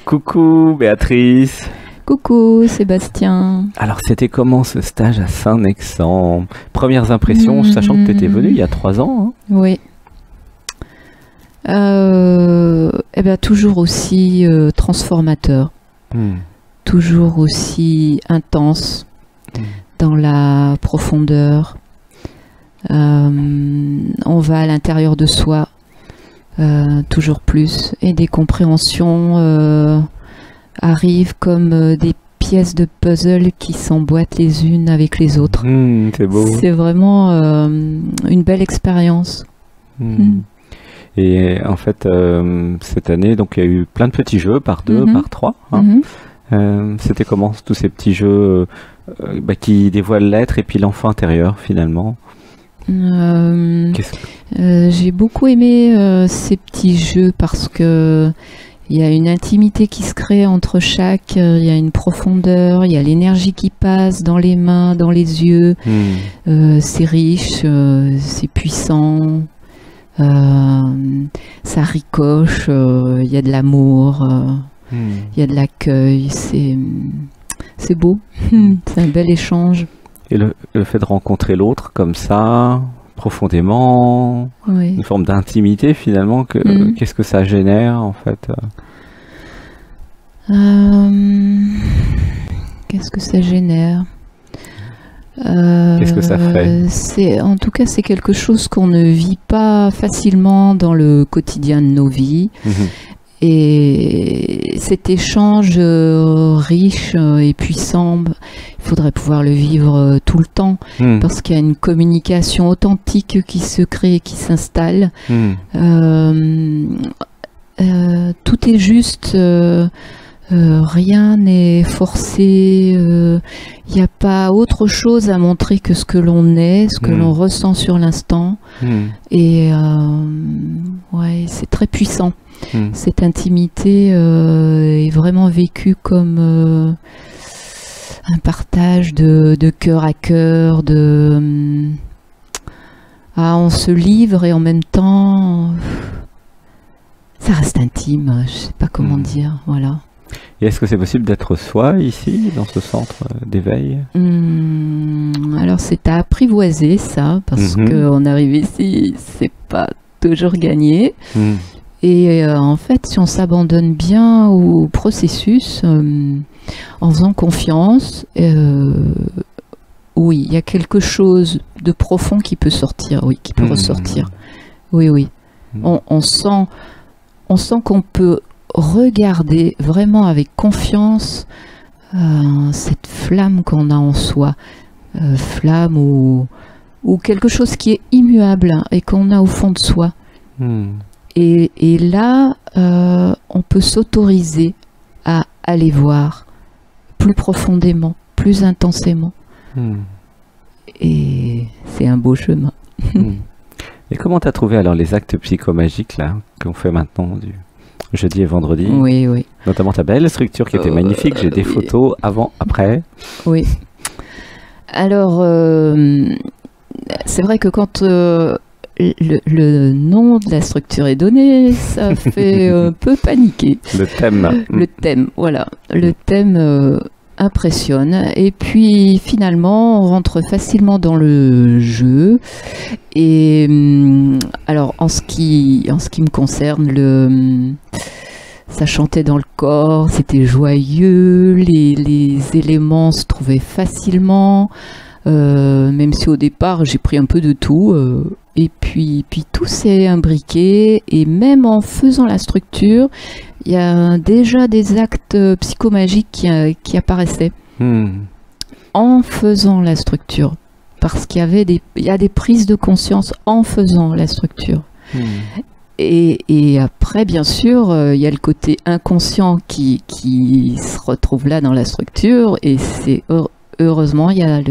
Coucou Béatrice. Coucou Sébastien. Alors c'était comment ce stage à Saint-Nexan? Premières impressions, sachant que tu étais venu il y a 3 ans. Oui. Toujours aussi transformateur. Toujours aussi intense dans la profondeur. On va à l'intérieur de soi toujours plus, et des compréhensions arrivent comme des pièces de puzzle qui s'emboîtent les unes avec les autres. C'est beau. C'est vraiment une belle expérience. Et en fait, cette année, donc il y a eu plein de petits jeux, par 2, par 3. C'était comment tous ces petits jeux qui dévoilent l'être et puis l'enfant intérieur finalement? J'ai beaucoup aimé ces petits jeux parce que il y a une intimité qui se crée entre chaque, il y a une profondeur, il y a l'énergie qui passe dans les mains, dans les yeux. C'est riche, c'est puissant, ça ricoche, il y a de l'amour, il y a de l'accueil, c'est beau, c'est un bel échange. Et le fait de rencontrer l'autre comme ça, profondément, une forme d'intimité finalement, qu'est-ce que ça génère en fait? Qu'est-ce que ça génère? Qu'est-ce que ça fait? En tout cas, c'est quelque chose qu'on ne vit pas facilement dans le quotidien de nos vies. Et cet échange riche et puissant, il faudrait pouvoir le vivre tout le temps, parce qu'il y a une communication authentique qui se crée, qui s'installe. Tout est juste, rien n'est forcé, il n'y a pas autre chose à montrer que ce que l'on est, ce que l'on ressent sur l'instant. Et c'est très puissant. Cette intimité est vraiment vécue comme un partage de cœur à cœur, on se livre et en même temps ça reste intime, je sais pas comment dire, voilà. Et est-ce que c'est possible d'être soi ici, dans ce centre d'éveil? Alors c'est à apprivoiser ça, parce qu'on arrive ici, c'est pas toujours gagné. Et en fait, si on s'abandonne bien au processus, en faisant confiance, oui, il y a quelque chose de profond qui peut sortir, oui, qui peut ressortir. Oui. On sent qu'on peut regarder vraiment avec confiance cette flamme qu'on a en soi, flamme ou quelque chose qui est immuable et qu'on a au fond de soi. Et là, on peut s'autoriser à aller voir plus profondément, plus intensément. Et c'est un beau chemin. Et comment tu as trouvé alors les actes psychomagiques là qu'on fait maintenant du jeudi et vendredi? Oui. Notamment ta belle structure qui était magnifique. J'ai des photos avant, après. Oui. Alors, c'est vrai que quand le nom de la structure est donné, ça fait un peu paniquer. Le thème. Le thème, voilà. Le thème impressionne. Et puis finalement, on rentre facilement dans le jeu. Et alors, en ce qui me concerne, ça chantait dans le corps, c'était joyeux, les éléments se trouvaient facilement. Même si au départ j'ai pris un peu de tout, et puis tout s'est imbriqué, et même en faisant la structure, il y a déjà des actes psychomagiques qui apparaissaient en faisant la structure, parce qu'il y a des prises de conscience en faisant la structure. Et après, bien sûr, il y a le côté inconscient qui se retrouve là dans la structure, et c'est heureusement, il y a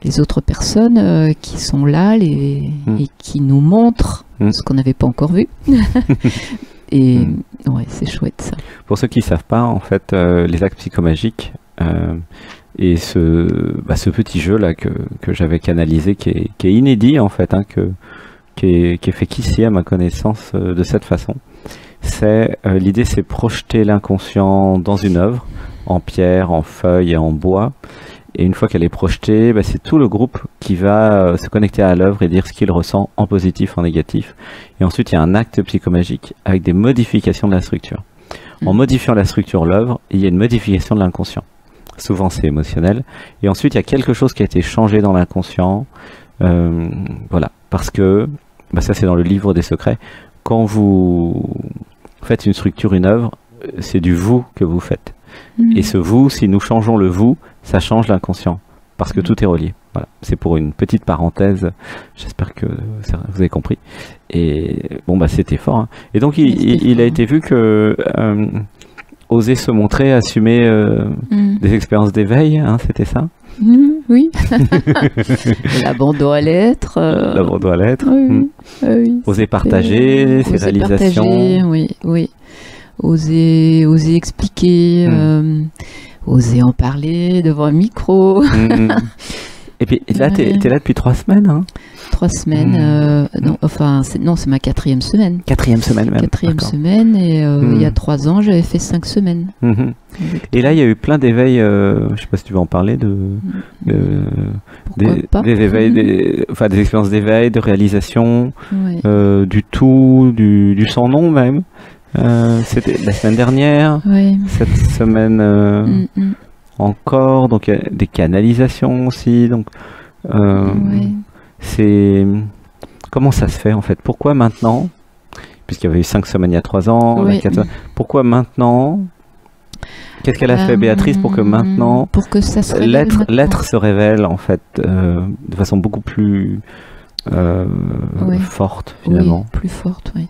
les autres personnes qui sont là et qui nous montrent ce qu'on n'avait pas encore vu. Et ouais, c'est chouette ça. Pour ceux qui ne savent pas, en fait, les actes psychomagiques et ce petit jeu là que j'avais canalisé, qui est inédit en fait, qui est fait qu'ici à ma connaissance de cette façon. L'idée, c'est projeter l'inconscient dans une œuvre, en pierre, en feuille et en bois. Et une fois qu'elle est projetée, c'est tout le groupe qui va se connecter à l'œuvre et dire ce qu'il ressent en positif, en négatif. Et ensuite, il y a un acte psychomagique avec des modifications de la structure. En modifiant la structure, l'œuvre, il y a une modification de l'inconscient. Souvent, c'est émotionnel. Et ensuite, il y a quelque chose qui a été changé dans l'inconscient. Voilà. Parce que, ça c'est dans le livre des secrets, quand vous faites une structure, une œuvre, c'est du vous que vous faites. Et ce vous, si nous changeons le vous, ça change l'inconscient, parce que tout est relié. Voilà, c'est pour une petite parenthèse, j'espère que vous avez compris. Et bon, c'était fort. Hein. Et donc, il a été vu que oser se montrer, assumer des expériences d'éveil, hein, c'était ça? Oui. L'abandon à l'être. L'abandon à l'être. Oui. Oser partager ses réalisations. Partager, oui. Oser expliquer, oser en parler devant un micro. Et puis là, t'es là depuis 3 semaines. Hein. 3 semaines. Non, c'est ma 4e semaine. 4e semaine même. 4e semaine, et il y a 3 ans, j'avais fait 5 semaines. Et là, il y a eu plein d'éveils. Je sais pas si tu veux en parler des éveils, des expériences d'éveil, de réalisation, du tout, du sans nom même. C'était la semaine dernière, cette semaine encore, donc des canalisations aussi. Donc, c'est comment ça se fait en fait? Pourquoi maintenant? Puisqu'il y avait eu 5 semaines il y a 3 ans, 4 ans, pourquoi maintenant? Qu'est-ce qu'elle a fait Béatrice pour que maintenant, pour que ça se révèle l'être se révèle en fait de façon beaucoup plus forte finalement. Oui, plus forte, oui.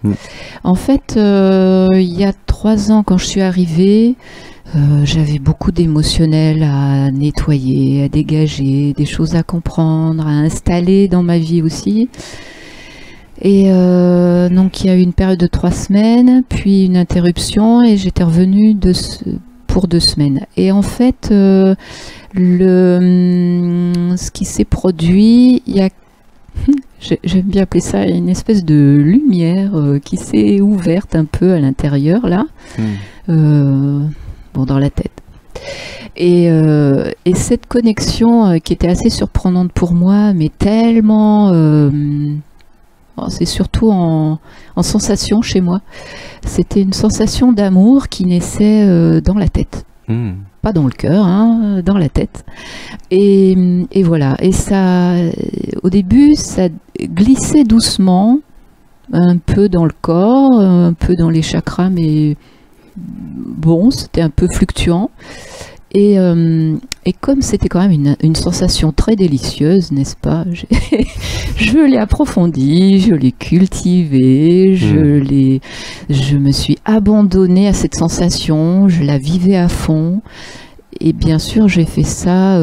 En fait, il y a 3 ans, quand je suis arrivée, j'avais beaucoup d'émotionnel à nettoyer, à dégager, des choses à comprendre, à installer dans ma vie aussi. Et donc il y a eu une période de 3 semaines, puis une interruption, et j'étais revenue pour 2 semaines. Et en fait, ce qui s'est produit, il y a j'aime bien appeler ça une espèce de lumière qui s'est ouverte un peu à l'intérieur là, dans la tête. Et cette connexion qui était assez surprenante pour moi, mais tellement, c'est surtout en sensation chez moi. C'était une sensation d'amour qui naissait dans la tête. Pas dans le cœur, hein, dans la tête. Et voilà. Et ça, au début, ça glissait doucement, un peu dans le corps, un peu dans les chakras, mais bon, c'était un peu fluctuant. Et comme c'était quand même une sensation très délicieuse, n'est-ce pas? Je l'ai approfondie, je l'ai cultivée, je me suis abandonnée à cette sensation, je la vivais à fond. Et bien sûr, j'ai fait ça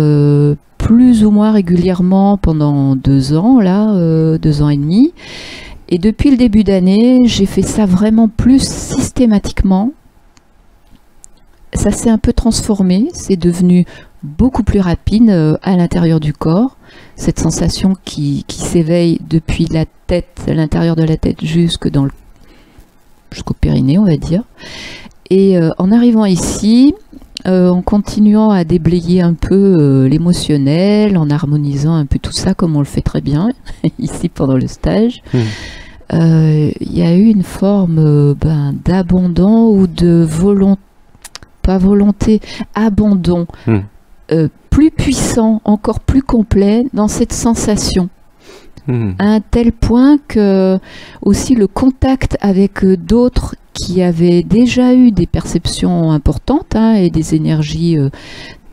plus ou moins régulièrement pendant 2 ans, là, 2 ans et demi. Et depuis le début d'année, j'ai fait ça vraiment plus systématiquement. Ça s'est un peu transformé, c'est devenu beaucoup plus rapide à l'intérieur du corps. Cette sensation qui s'éveille depuis la tête, à l'intérieur de la tête jusqu'au périnée, on va dire. Et en arrivant ici, en continuant à déblayer un peu l'émotionnel, en harmonisant un peu tout ça comme on le fait très bien ici pendant le stage, il y a eu une forme d'abandon ou de volonté, pas volonté, abandon, plus puissant, encore plus complet dans cette sensation. À un tel point que aussi le contact avec d'autres qui avaient déjà eu des perceptions importantes et des énergies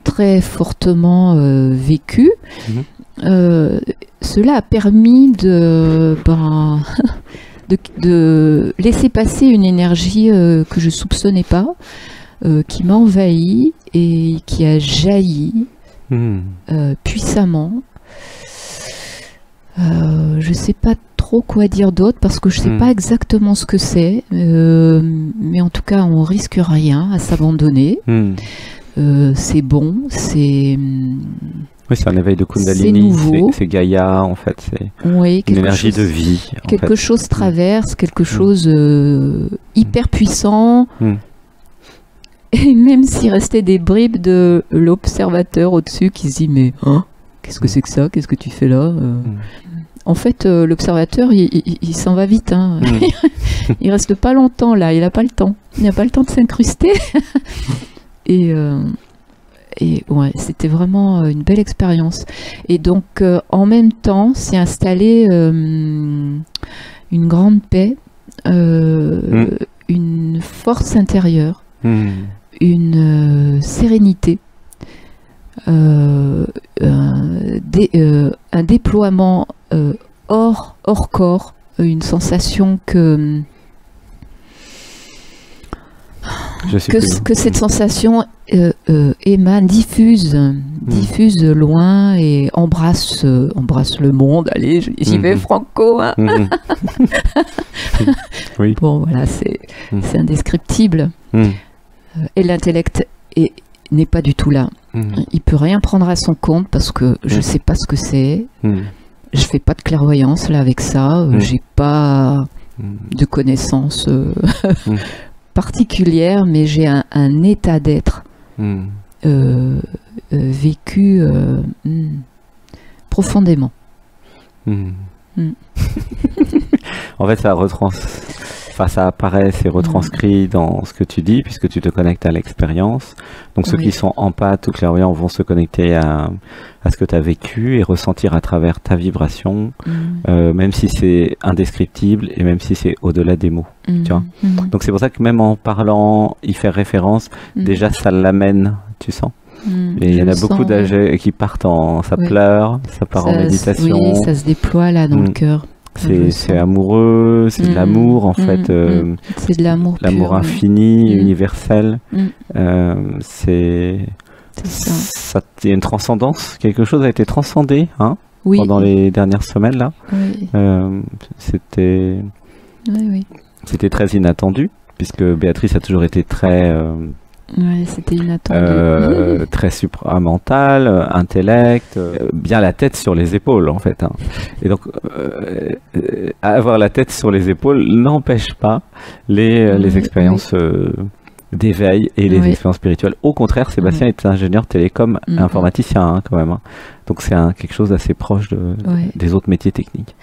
très fortement vécues, cela a permis de laisser passer une énergie que je ne soupçonnais pas, qui m'a envahi et qui a jailli puissamment. Je ne sais pas trop quoi dire d'autre parce que je ne sais pas exactement ce que c'est, mais en tout cas on risque rien à s'abandonner. c'est bon, c'est... Oui, c'est un éveil de C'est nouveau. Kundalini, c'est Gaïa, en fait, c'est Oui, une énergie de vie. En quelque fait. chose traverse, quelque chose hyper puissant. Et même s'il restait des bribes de l'observateur au-dessus qui se dit mais qu'est-ce que c'est que ça? Qu'est-ce que tu fais là? En fait, l'observateur, il s'en va vite. Hein. Il reste pas longtemps là, il n'a pas le temps. Il n'a pas le temps de s'incruster. Et ouais, c'était vraiment une belle expérience. Et donc, en même temps, s'est installée une grande paix, une force intérieure, une sérénité, un déploiement hors corps, une sensation que cette sensation émane, diffuse loin et embrasse le monde. Allez, j'y vais franco. Hein. Oui. Bon, voilà, c'est indescriptible. Et l'intellect n'est pas du tout là. Il peut rien prendre à son compte parce que je sais pas ce que c'est. Je fais pas de clairvoyance là avec ça. J'ai pas de connaissances particulières, mais j'ai un état d'être vécu profondément. En fait, ça apparaît, c'est retranscrit dans ce que tu dis, puisque tu te connectes à l'expérience. Donc ceux qui sont empathes ou clairvoyants vont se connecter à ce que tu as vécu et ressentir à travers ta vibration, même si c'est indescriptible et même si c'est au-delà des mots. Tu vois. Donc c'est pour ça que même en parlant, y faire référence, déjà ça l'amène, tu sens. Et il y en a beaucoup d'âgés qui partent ça pleure, ça part en méditation. Oui, ça se déploie là dans le cœur. C'est amoureux, c'est de l'amour en fait. C'est de l'amour pur. L'amour infini, universel. C'est ça. Il y a une transcendance, quelque chose a été transcendé pendant les dernières semaines là. C'était très inattendu, puisque Béatrice a toujours été très... c'était inattendu. Très supramental, intellect, bien la tête sur les épaules en fait. Et donc, avoir la tête sur les épaules n'empêche pas les expériences d'éveil et les expériences spirituelles. Au contraire, Sébastien est ingénieur télécom, informaticien quand même. Donc c'est quelque chose d'assez proche des autres métiers techniques.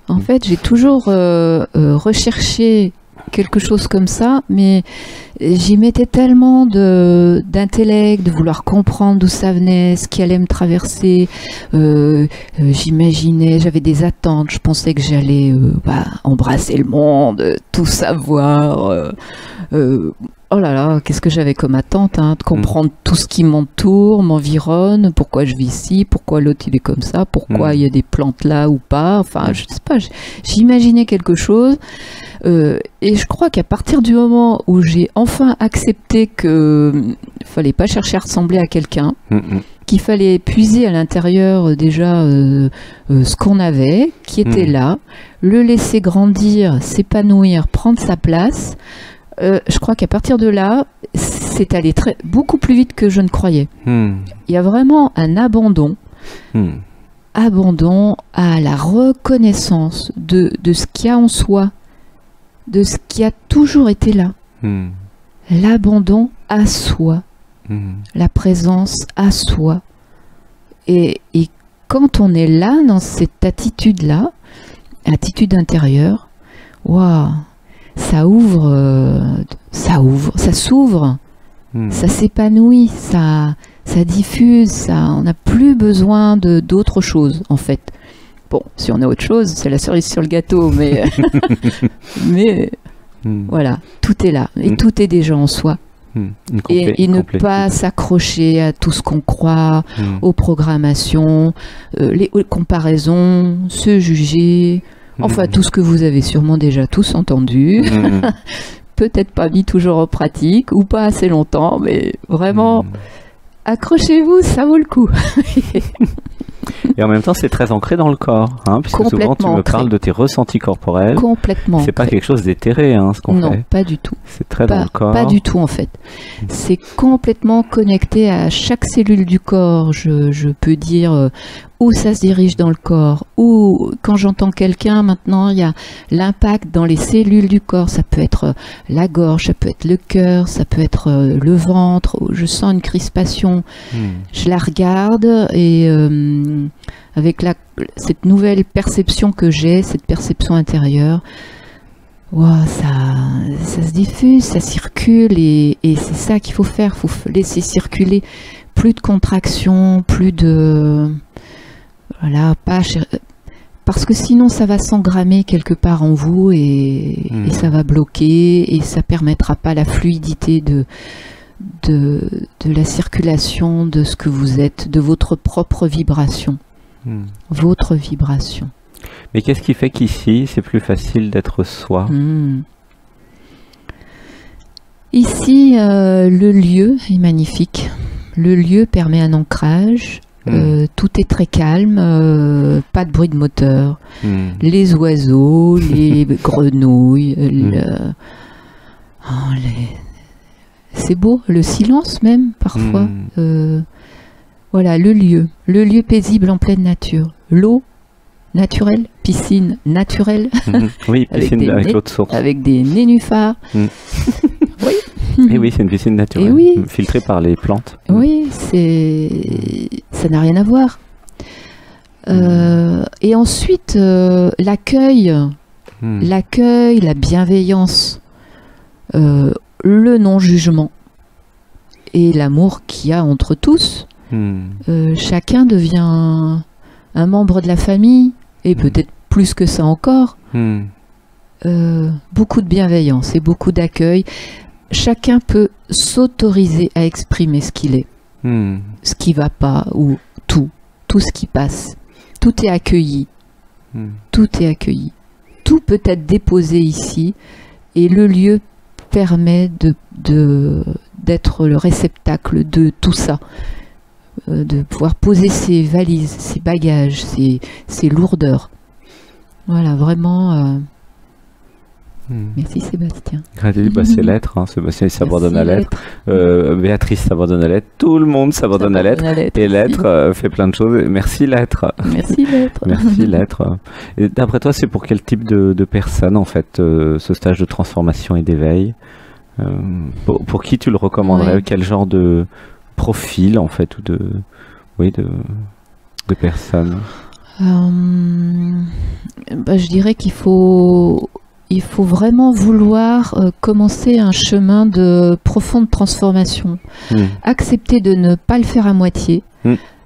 En fait, j'ai toujours recherché quelque chose comme ça, mais j'y mettais tellement d'intellect, de vouloir comprendre d'où ça venait, ce qui allait me traverser. J'imaginais, j'avais des attentes, je pensais que j'allais embrasser le monde, tout savoir. Oh là là, qu'est-ce que j'avais comme attente, de comprendre tout ce qui m'entoure, m'environne, pourquoi je vis ici, pourquoi l'autre il est comme ça, pourquoi il y a des plantes là ou pas, enfin je sais pas, j'imaginais quelque chose, et je crois qu'à partir du moment où j'ai enfin accepté que fallait pas chercher à ressembler à quelqu'un, qu'il fallait puiser à l'intérieur déjà ce qu'on avait, qui était là, le laisser grandir, s'épanouir, prendre sa place. Je crois qu'à partir de là, c'est allé beaucoup plus vite que je ne croyais. Il y a vraiment un abandon à la reconnaissance de ce qu'il y a en soi, de ce qui a toujours été là. L'abandon à soi, la présence à soi. Et quand on est là, dans cette attitude-là, attitude intérieure, waouh! Ça s'ouvre, ça s'épanouit, ça diffuse, on n'a plus besoin d'autre chose en fait. Bon, si on a autre chose, c'est la cerise sur le gâteau, mais voilà, tout est là et tout est déjà en soi. Et ne pas s'accrocher à tout ce qu'on croit, aux programmations, les comparaisons, se juger. Enfin, tout ce que vous avez sûrement déjà tous entendu, peut-être pas mis toujours en pratique, ou pas assez longtemps, mais vraiment, accrochez-vous, ça vaut le coup. Et en même temps, c'est très ancré dans le corps, hein, puisque souvent tu Complètement me ancré. parles de tes ressentis corporels. Complètement. C'est pas ancré. quelque chose d'éthéré, hein, ce qu'on Non, fait. pas du tout. C'est très dans le corps. Pas du tout en fait. C'est complètement connecté à chaque cellule du corps. Je peux dire où ça se dirige dans le corps. Ou quand j'entends quelqu'un, maintenant il y a l'impact dans les cellules du corps. Ça peut être la gorge, ça peut être le cœur, ça peut être le ventre. Je sens une crispation. Je la regarde et avec cette nouvelle perception que j'ai, cette perception intérieure, wow, ça se diffuse, ça circule et c'est ça qu'il faut faire. Il faut laisser circuler. Plus de contraction, plus de... Voilà, parce que sinon ça va s'engrammer quelque part en vous et ça va bloquer et ça permettra pas la fluidité de la circulation de ce que vous êtes, de votre propre vibration. Votre vibration. Mais qu'est-ce qui fait qu'ici, c'est plus facile d'être soi? Ici, le lieu est magnifique. Le lieu permet un ancrage. Tout est très calme, pas de bruit de moteur. Les oiseaux, les grenouilles, c'est beau, le silence même parfois. Voilà, le lieu paisible en pleine nature. L'eau naturelle, piscine naturelle. Oui, piscine avec l'eau de source. Avec des nénuphars. Oui. Et oui, c'est une piscine naturelle, oui. filtrée par les plantes. Oui, ça n'a rien à voir. Et ensuite, l'accueil, la bienveillance, le non-jugement et l'amour qu'il y a entre tous. Chacun devient un membre de la famille et peut-être plus que ça encore. Beaucoup de bienveillance et beaucoup d'accueil. Chacun peut s'autoriser à exprimer ce qu'il est, ce qui ne va pas, ou tout ce qui passe. Tout est accueilli. Tout est accueilli. Tout peut être déposé ici et le lieu permet d'être le réceptacle de tout ça. De pouvoir poser ses valises, ses bagages, ses lourdeurs. Voilà, vraiment... Merci Sébastien. C'est l'être, hein. Sébastien s'abandonne à l'être. Béatrice s'abandonne à l'être. Tout le monde s'abandonne à l'être. Et l'être fait plein de choses. Merci l'être. Merci l'être. Merci l'être. Et d'après toi, c'est pour quel type de personne en fait ce stage de transformation et d'éveil? Pour qui tu le recommanderais? Quel genre de profil en fait ou de personnes? Je dirais qu'il faut vraiment vouloir commencer un chemin de profonde transformation. Accepter de ne pas le faire à moitié.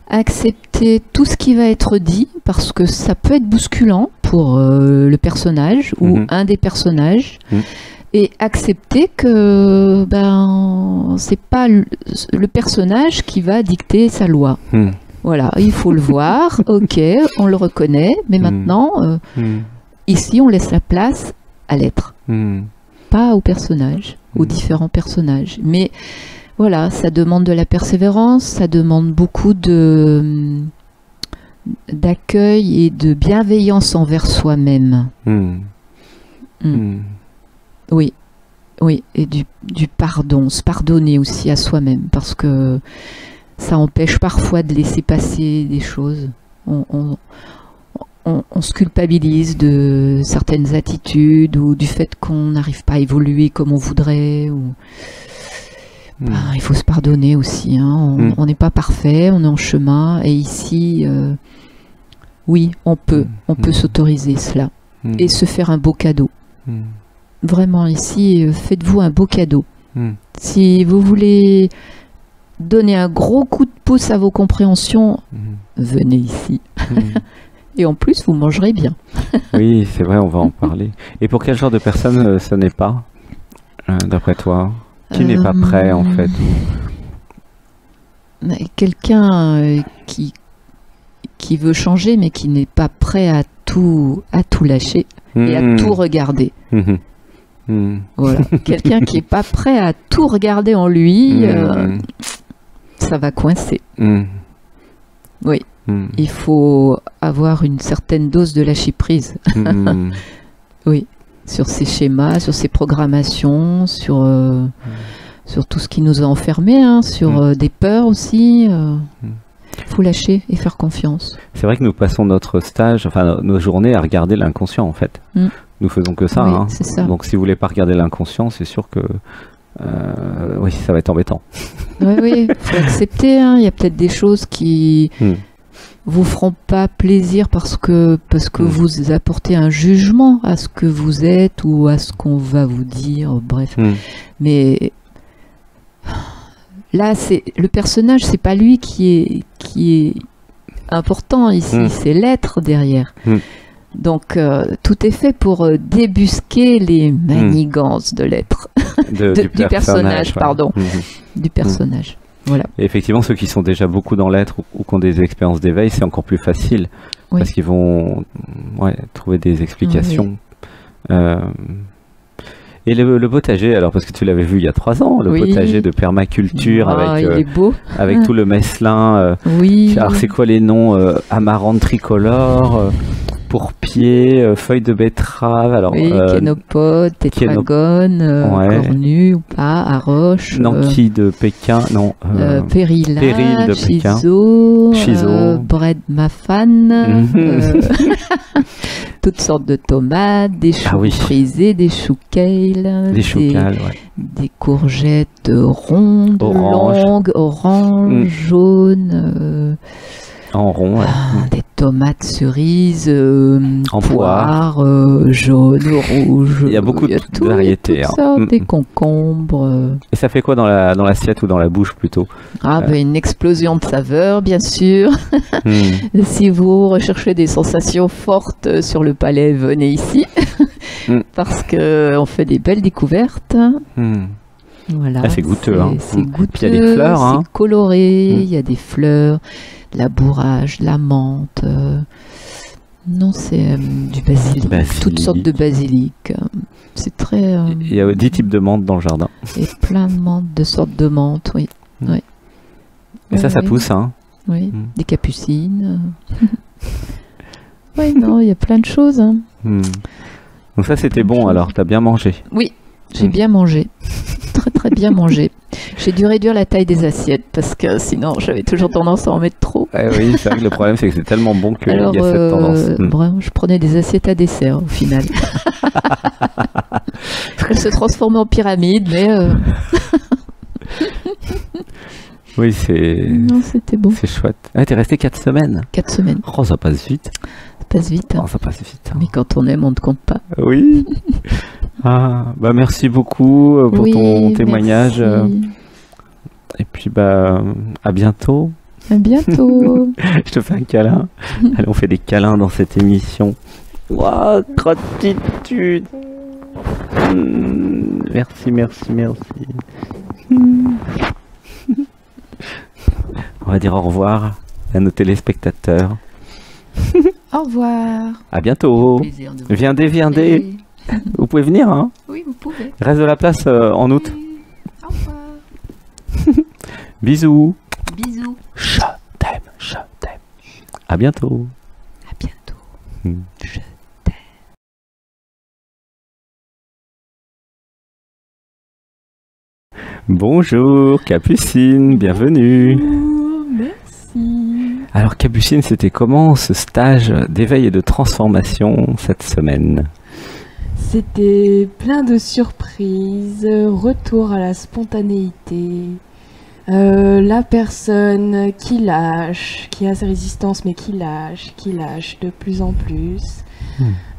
Accepter tout ce qui va être dit, parce que ça peut être bousculant pour le personnage ou un des personnages. Et accepter que c'est pas le personnage qui va dicter sa loi. Voilà, il faut le voir, ok, on le reconnaît, mais maintenant, ici on laisse la place à l'être, pas au personnage, aux différents personnages. Mais voilà, ça demande de la persévérance, ça demande beaucoup d'accueil et de bienveillance envers soi-même. Oui, et du pardon, se pardonner aussi à soi-même, parce que ça empêche parfois de laisser passer des choses. On se culpabilise de certaines attitudes ou du fait qu'on n'arrive pas à évoluer comme on voudrait. Il faut se pardonner aussi. Hein. On n'est pas parfait, on est en chemin. Et ici, oui, on peut s'autoriser cela et se faire un beau cadeau. Vraiment, ici, faites-vous un beau cadeau. Si vous voulez donner un gros coup de pouce à vos compréhensions, venez ici. Et en plus, vous mangerez bien. Oui, c'est vrai, on va en parler. Et pour quel genre de personne ce n'est pas, d'après toi? Qui n'est pas prêt, en fait? Quelqu'un qui veut changer, mais qui n'est pas prêt à tout lâcher et à tout regarder. Voilà. Quelqu'un qui n'est pas prêt à tout regarder en lui, ça va coincer. Oui. il faut avoir une certaine dose de lâcher prise. Oui, sur ces schémas, sur ces programmations, sur tout ce qui nous a enfermés, hein, sur des peurs aussi. Il faut lâcher et faire confiance. C'est vrai que nous passons notre stage, enfin nos journées à regarder l'inconscient en fait. Nous faisons que ça, oui, hein. C'est ça. Donc si vous voulez pas regarder l'inconscient, c'est sûr que oui, ça va être embêtant. Oui, il faut accepter. Hein. Il y a peut-être des choses qui vous feront pas plaisir parce que vous apportez un jugement à ce que vous êtes ou à ce qu'on va vous dire. Bref, mais là, c'est le personnage, c'est pas lui qui est important ici, c'est l'être derrière. Donc tout est fait pour débusquer les manigances de l'être, du personnage, pardon, du personnage. Voilà. Et effectivement, ceux qui sont déjà beaucoup dans l'être ou qui ont des expériences d'éveil, c'est encore plus facile parce qu'ils vont trouver des explications. Et le potager, alors parce que tu l'avais vu il y a 3 ans, le potager de permaculture avec tout le messelin. Alors c'est quoi les noms amarante tricolore, pourpier, feuilles de betterave, alors kénopodes, tétragone, cornu ou pas, aroche, nanki de Pékin, non, péril de Pékin, chiso, bread mafan, toutes sortes de tomates, des choux frisés, des choux kale, des courgettes rondes, longues, oranges, jaunes. En rond, des tomates cerises, en poire, jaune, rouge. Il y a beaucoup de variétés. Des concombres. Et ça fait quoi dans l'assiette ou dans la bouche plutôt? Une explosion de saveurs, bien sûr. Si vous recherchez des sensations fortes sur le palais, venez ici. Parce qu'on fait des belles découvertes. Voilà, c'est goûteux. C'est goûteux, puis il y a des fleurs. C'est coloré, il y a des fleurs. La bourrage, la menthe, non, c'est du basilic, toutes sortes de basilic. C'est très. Il y a 10 types de menthe dans le jardin. Et plein de menthe, de sortes de menthe, oui. Et ça pousse, hein. Oui, des capucines. Oui, non, il y a plein de choses. Hein. Donc ça, c'était bon. Alors, t'as bien mangé? Oui, j'ai bien mangé. Très très bien mangé. J'ai dû réduire la taille des assiettes parce que sinon j'avais toujours tendance à en mettre trop. Oui, c'est vrai que le problème c'est que c'est tellement bon qu'il y a cette tendance. Vraiment, je prenais des assiettes à dessert au final. Elles se transformaient en pyramide, mais... Oui, c'est... Non, c'était beau. C'est chouette. T'es resté 4 semaines? 4 semaines. Oh, ça passe vite. Ça passe vite. Hein. Ça passe vite. Mais quand on aime, on ne compte pas. Oui. Merci beaucoup pour ton témoignage. Et puis à bientôt. À bientôt. Je te fais un câlin. Allez, on fait des câlins dans cette émission. Wow, gratitude. Merci. On va dire au revoir à nos téléspectateurs. Au revoir. À bientôt. Viendez. Vous pouvez venir, hein? Oui, vous pouvez. Reste de la place en août. Au revoir. Bisous. Bisous. Je t'aime. À bientôt. À bientôt. Je t'aime. Bonjour, Capucine, bienvenue. Merci. Alors, Capucine, c'était comment ce stage d'éveil et de transformation cette semaine? C'était plein de surprises, retour à la spontanéité, la personne qui lâche, qui a ses résistances mais qui lâche de plus en plus,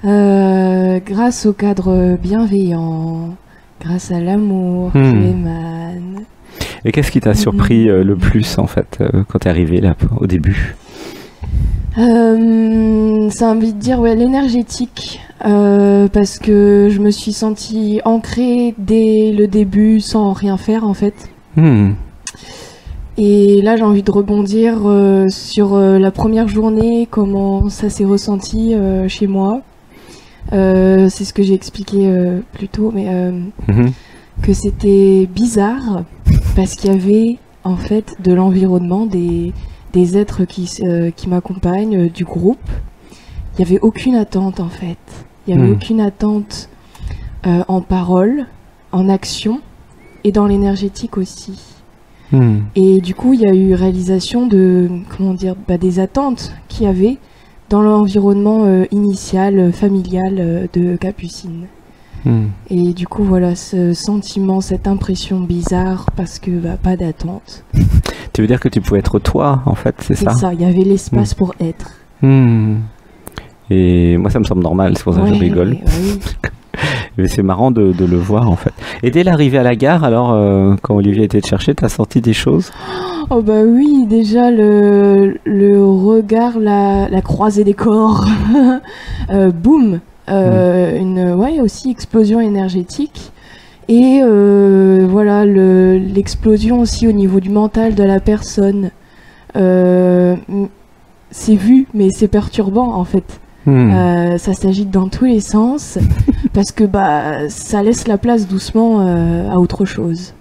grâce au cadre bienveillant, grâce à l'amour qui émane. Et qu'est-ce qui t'a surpris le plus en fait quand t'es arrivé là au début? Ça a envie de dire l'énergétique, parce que je me suis sentie ancrée dès le début sans rien faire en fait. Et là j'ai envie de rebondir sur la première journée, comment ça s'est ressenti chez moi. C'est ce que j'ai expliqué plus tôt, mais que c'était bizarre parce qu'il y avait en fait de l'environnement, des des êtres qui m'accompagnent, du groupe. Il n'y avait aucune attente en fait. Il n'y avait aucune attente en parole, en action et dans l'énergétique aussi. Et du coup, il y a eu réalisation de, des attentes qu'il y avait dans l'environnement initial, familial de Capucine. Et du coup, voilà, ce sentiment, cette impression bizarre parce que pas d'attente. Tu veux dire que tu pouvais être toi, en fait, c'est ça? C'est ça, il y avait l'espace pour être. Et moi, ça me semble normal, c'est pour ça que je rigole. Oui. Mais c'est marrant de le voir, en fait. Et dès l'arrivée à la gare, alors, quand Olivier était te chercher, t'as senti des choses? Oh bah oui, déjà le regard, la croisée des corps, boum, aussi explosion énergétique. Et voilà, l'explosion aussi au niveau du mental de la personne. C'est vu, mais c'est perturbant en fait. Ça s'agite dans tous les sens parce que ça laisse la place doucement à autre chose.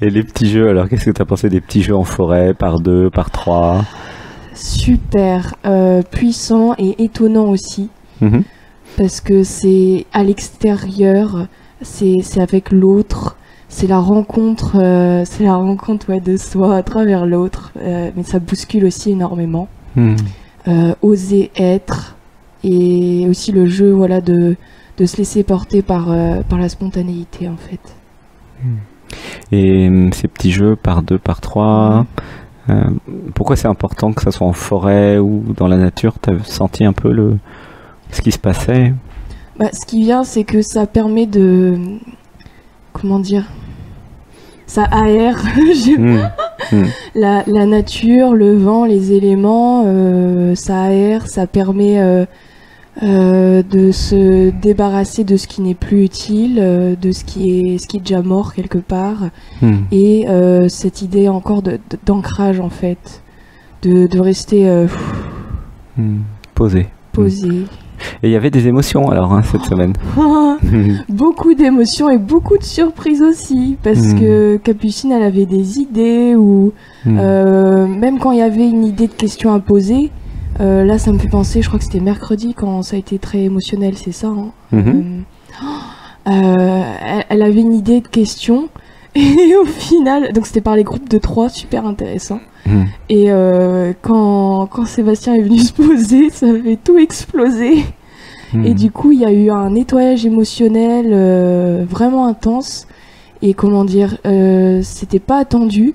Et les petits jeux, alors qu'est-ce que tu as pensé des petits jeux en forêt, par 2, par 3? Super puissant et étonnant aussi. Parce que c'est à l'extérieur, c'est avec l'autre, c'est la rencontre de soi à travers l'autre, mais ça bouscule aussi énormément. Oser être, et aussi le jeu de se laisser porter par la spontanéité en fait. Et ces petits jeux par 2, par 3, pourquoi c'est important que ça soit en forêt ou dans la nature? Tu as senti un peu ce qui se passait? Ce qui vient, c'est que ça permet de... Comment dire? Ça aère la nature, le vent, les éléments, ça aère, ça permet de se débarrasser de ce qui n'est plus utile, de ce qui est déjà mort quelque part, et cette idée encore d'ancrage en fait, de rester posé. Et il y avait des émotions alors cette semaine. Beaucoup d'émotions et beaucoup de surprises aussi, parce que Capucine elle avait des idées, ou même quand il y avait une idée de question à poser, là ça me fait penser, je crois que c'était mercredi quand ça a été très émotionnel, c'est ça elle avait une idée de question et au final, donc c'était par les groupes de 3, super intéressant. Et quand Sébastien est venu se poser, ça avait tout explosé. Et du coup, il y a eu un nettoyage émotionnel vraiment intense. Et c'était pas attendu.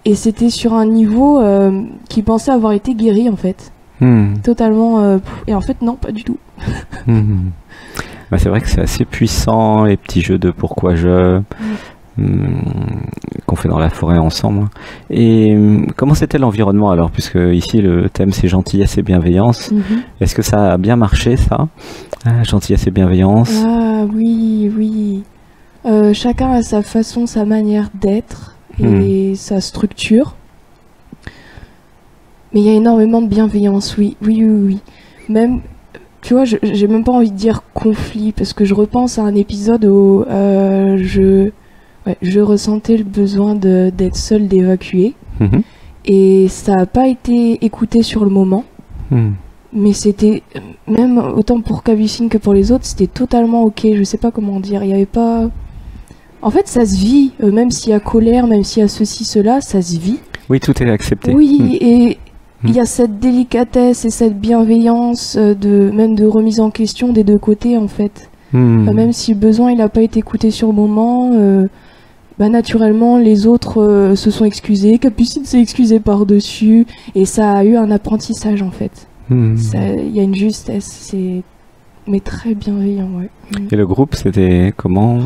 Et c'était sur un niveau qui pensait avoir été guéri, en fait. Totalement. Et en fait, non, pas du tout. C'est vrai que c'est assez puissant, les petits jeux de pourquoi je... qu'on fait dans la forêt ensemble. Et comment c'était l'environnement alors, puisque ici le thème c'est gentillesse et bienveillance. Est-ce que ça a bien marché ça, gentillesse et bienveillance? Oui. Chacun a sa façon, sa manière d'être et sa structure. Mais il y a énormément de bienveillance, oui. Même, tu vois, j'ai même pas envie de dire conflit, parce que je repense à un épisode où je ressentais le besoin d'être seule, d'évacuer. Et ça n'a pas été écouté sur le moment. Mais c'était, même autant pour Capucine que pour les autres, c'était totalement ok. Je sais pas comment dire. Il n'y avait pas... En fait, ça se vit. Même s'il y a colère, même s'il y a ceci, cela, ça se vit. Oui, tout est accepté. Oui, et il y a cette délicatesse et cette bienveillance, même de remise en question des deux côtés, en fait. Même si le besoin il n'a pas été écouté sur le moment... naturellement, les autres se sont excusés, Capucine s'est excusée par-dessus, et ça a eu un apprentissage en fait. Il y a une justesse, mais très bienveillant, ouais. Et le groupe, c'était comment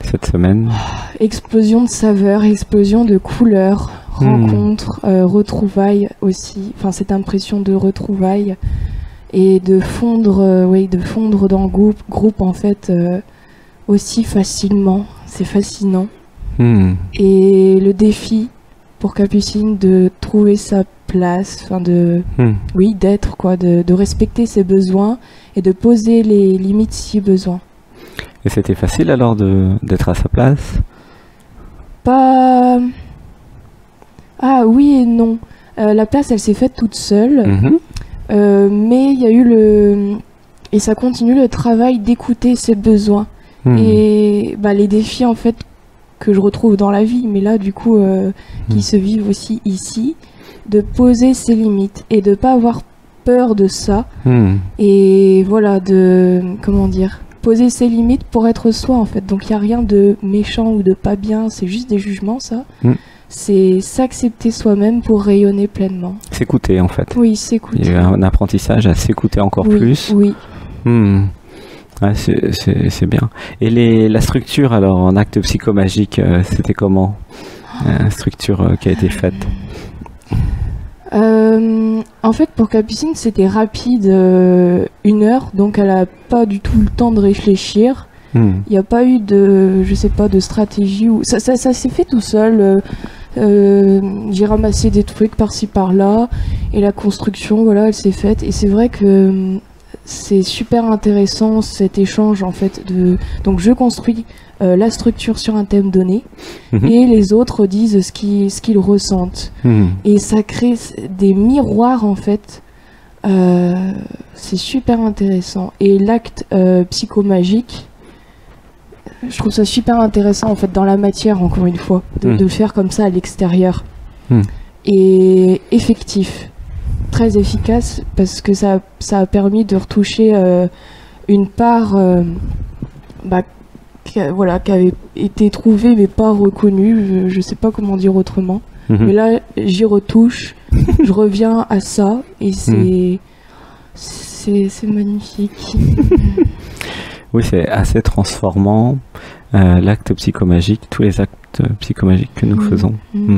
cette semaine? Explosion de saveurs, explosion de couleurs, rencontres, retrouvailles aussi, enfin cette impression de retrouvailles, et de fondre dans le groupe en fait, aussi facilement. C'est fascinant. Et le défi pour Capucine de trouver sa place, d'être quoi, de respecter ses besoins et de poser les limites si besoin. Et c'était facile alors d'être à sa place? Pas Ah oui et non. La place, elle s'est faite toute seule, Mhm. mais il y a eu et ça continue le travail d'écouter ses besoins Mhm. et les défis en fait que je retrouve dans la vie, mais là du coup qui se vivent aussi ici, de poser ses limites et de pas avoir peur de ça Mhm. et voilà comment dire, poser ses limites pour être soi en fait. Donc il y a rien de méchant ou de pas bien, c'est juste des jugements ça. Mhm. C'est s'accepter soi-même pour rayonner pleinement. S'écouter en fait. Oui, s'écouter. Il y a eu un apprentissage à s'écouter encore Oui, plus. oui. Hmm. Ouais, c'est bien. Et la structure alors en acte psychomagique, c'était comment? La structure qui a été faite. En fait, pour Capucine, c'était rapide, 1 heure, donc elle a pas du tout le temps de réfléchir. Hmm. Il n'y a pas eu je sais pas, de stratégie ou ça s'est fait tout seul. J'ai ramassé des trucs par-ci par-là et la construction, voilà, elle s'est faite. Et c'est vrai que c'est super intéressant cet échange en fait donc je construis la structure sur un thème donné Mhm. et les autres disent ce qu'ils ressentent. Hmm. Et ça crée des miroirs en fait. C'est super intéressant. Et l'acte psychomagique, je trouve ça super intéressant en fait dans la matière, encore une fois, de le faire comme ça à l'extérieur. Et effectif, très efficace parce que ça a permis de retoucher une part qui avait été trouvée mais pas reconnue, je sais pas comment dire autrement. Mhm. Mais là j'y retouche, je reviens à ça et c'est magnifique. Oui, c'est assez transformant. L'acte psychomagique, tous les actes psychomagiques que nous faisons. Mm.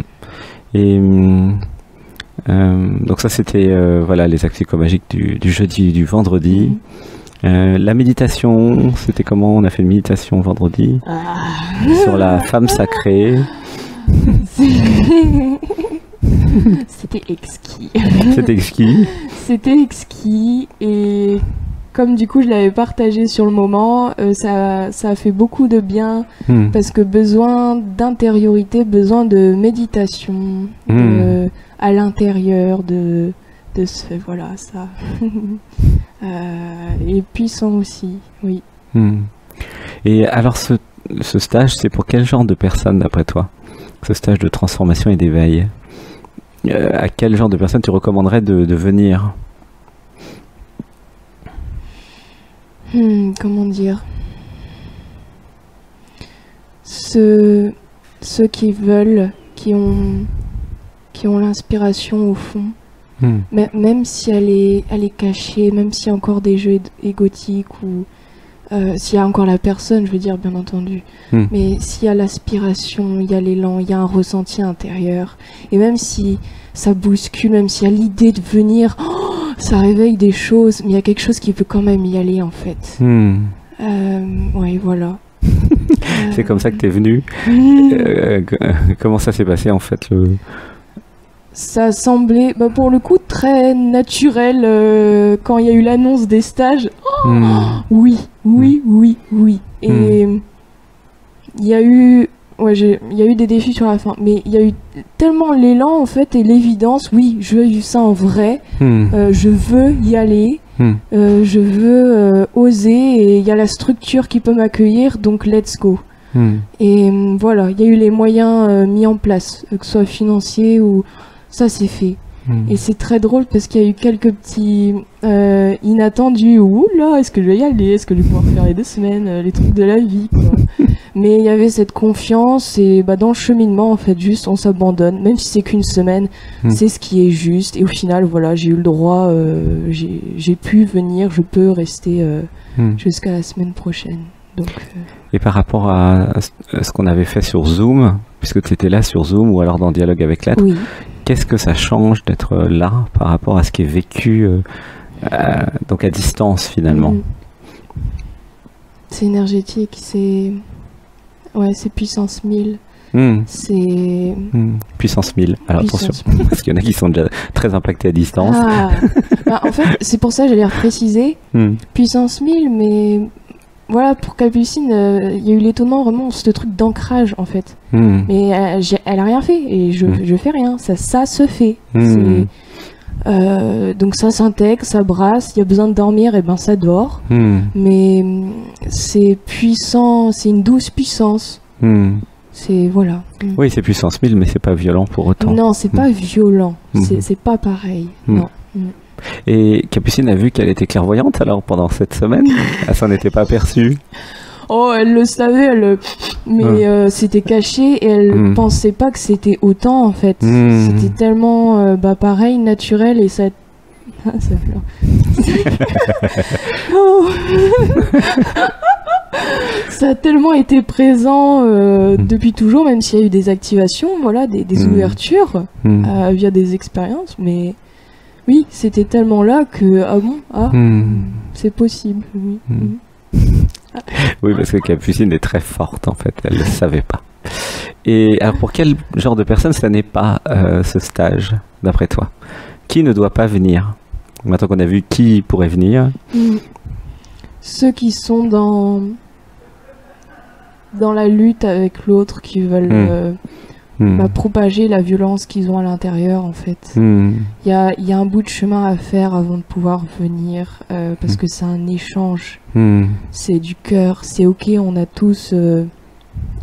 Et donc ça c'était voilà les actes psychomagiques du jeudi, du vendredi. La méditation, c'était comment? On a fait une méditation vendredi sur la femme sacrée. C'était exquis. C'était exquis. C'était exquis et comme du coup je l'avais partagé sur le moment, ça a fait beaucoup de bien parce que besoin d'intériorité, besoin de méditation à l'intérieur de voilà ça. Et puissant aussi, oui. Et alors ce stage, c'est pour quel genre de personnes d'après toi? Ce stage de transformation et d'éveil, à quel genre de personnes tu recommanderais de venir? Comment dire, ceux qui veulent, qui ont l'inspiration au fond, même si elle est cachée, même s'il y a encore des jeux égotiques ou s'il y a encore la personne, je veux dire, bien entendu, mais s'il y a l'aspiration, il y a l'élan, il y a un ressenti intérieur, et même si ça bouscule, même s'il y a l'idée de venir, ça réveille des choses, mais il y a quelque chose qui peut quand même y aller en fait. Oui, voilà. C'est comme ça que tu es venu. Comment ça s'est passé en fait Ça semblait, pour le coup, très naturel quand il y a eu l'annonce des stages. Oui. Et il y a eu des défis sur la fin, mais il y a eu tellement l'élan en fait et l'évidence. Oui, je veux vivre ça en vrai. Je veux y aller. Je veux oser et il y a la structure qui peut m'accueillir, donc let's go. Et voilà, il y a eu les moyens mis en place, que ce soit financiers ou ça c'est fait. Et c'est très drôle parce qu'il y a eu quelques petits inattendus. Ouh là, est-ce que je vais y aller? Est-ce que je vais pouvoir faire les 2 semaines, les trucs de la vie quoi. Mais il y avait cette confiance et dans le cheminement en fait, juste on s'abandonne, même si c'est qu'une semaine, c'est ce qui est juste. Et au final, voilà, j'ai eu le droit, j'ai pu venir, je peux rester jusqu'à la semaine prochaine. Donc, Et par rapport à ce qu'on avait fait sur Zoom, puisque tu étais là sur Zoom ou alors dans Dialogue avec l'être, oui. Qu'est-ce que ça change d'être là par rapport à ce qui est vécu donc à distance finalement? C'est énergétique, c'est puissance 1000. C'est puissance 1000. Alors puissance attention, parce qu'il y en a qui sont déjà très impactés à distance. En fait, c'est pour ça que j'allais repréciser. Puissance 1000, mais voilà, pour Capucine, il y a eu l'étonnement, vraiment, ce truc d'ancrage, en fait. Mais elle a rien fait, et je fais rien. Ça se fait. Donc ça s'intègre, ça brasse, il y a besoin de dormir, et ben ça dort. Mais c'est puissant, c'est une douce puissance. C'est, voilà. Oui, c'est puissance 1000, mais c'est pas violent pour autant. Non, c'est pas violent. C'est pas pareil. Non. Et Capucine a vu qu'elle était clairvoyante alors pendant cette semaine? Elle s'en était pas aperçue? Oh, elle le savait, mais c'était caché et elle pensait pas que c'était autant en fait. C'était tellement pareil, naturel et ça. Ah, ça oh. Ça a tellement été présent depuis toujours, même s'il y a eu des activations, voilà, des ouvertures via des expériences, mais. Oui, c'était tellement là que, c'est possible, oui. Oui, parce que Capucine est très forte, en fait, elle ne le savait pas. Et alors, pour quel genre de personne ça n'est pas ce stage, d'après toi? Qui ne doit pas venir? Maintenant qu'on a vu qui pourrait venir. Ceux qui sont dans la lutte avec l'autre, qui veulent... propager la violence qu'ils ont à l'intérieur en fait. Il y a un bout de chemin à faire avant de pouvoir venir parce que c'est un échange. C'est du cœur, c'est ok, on a tous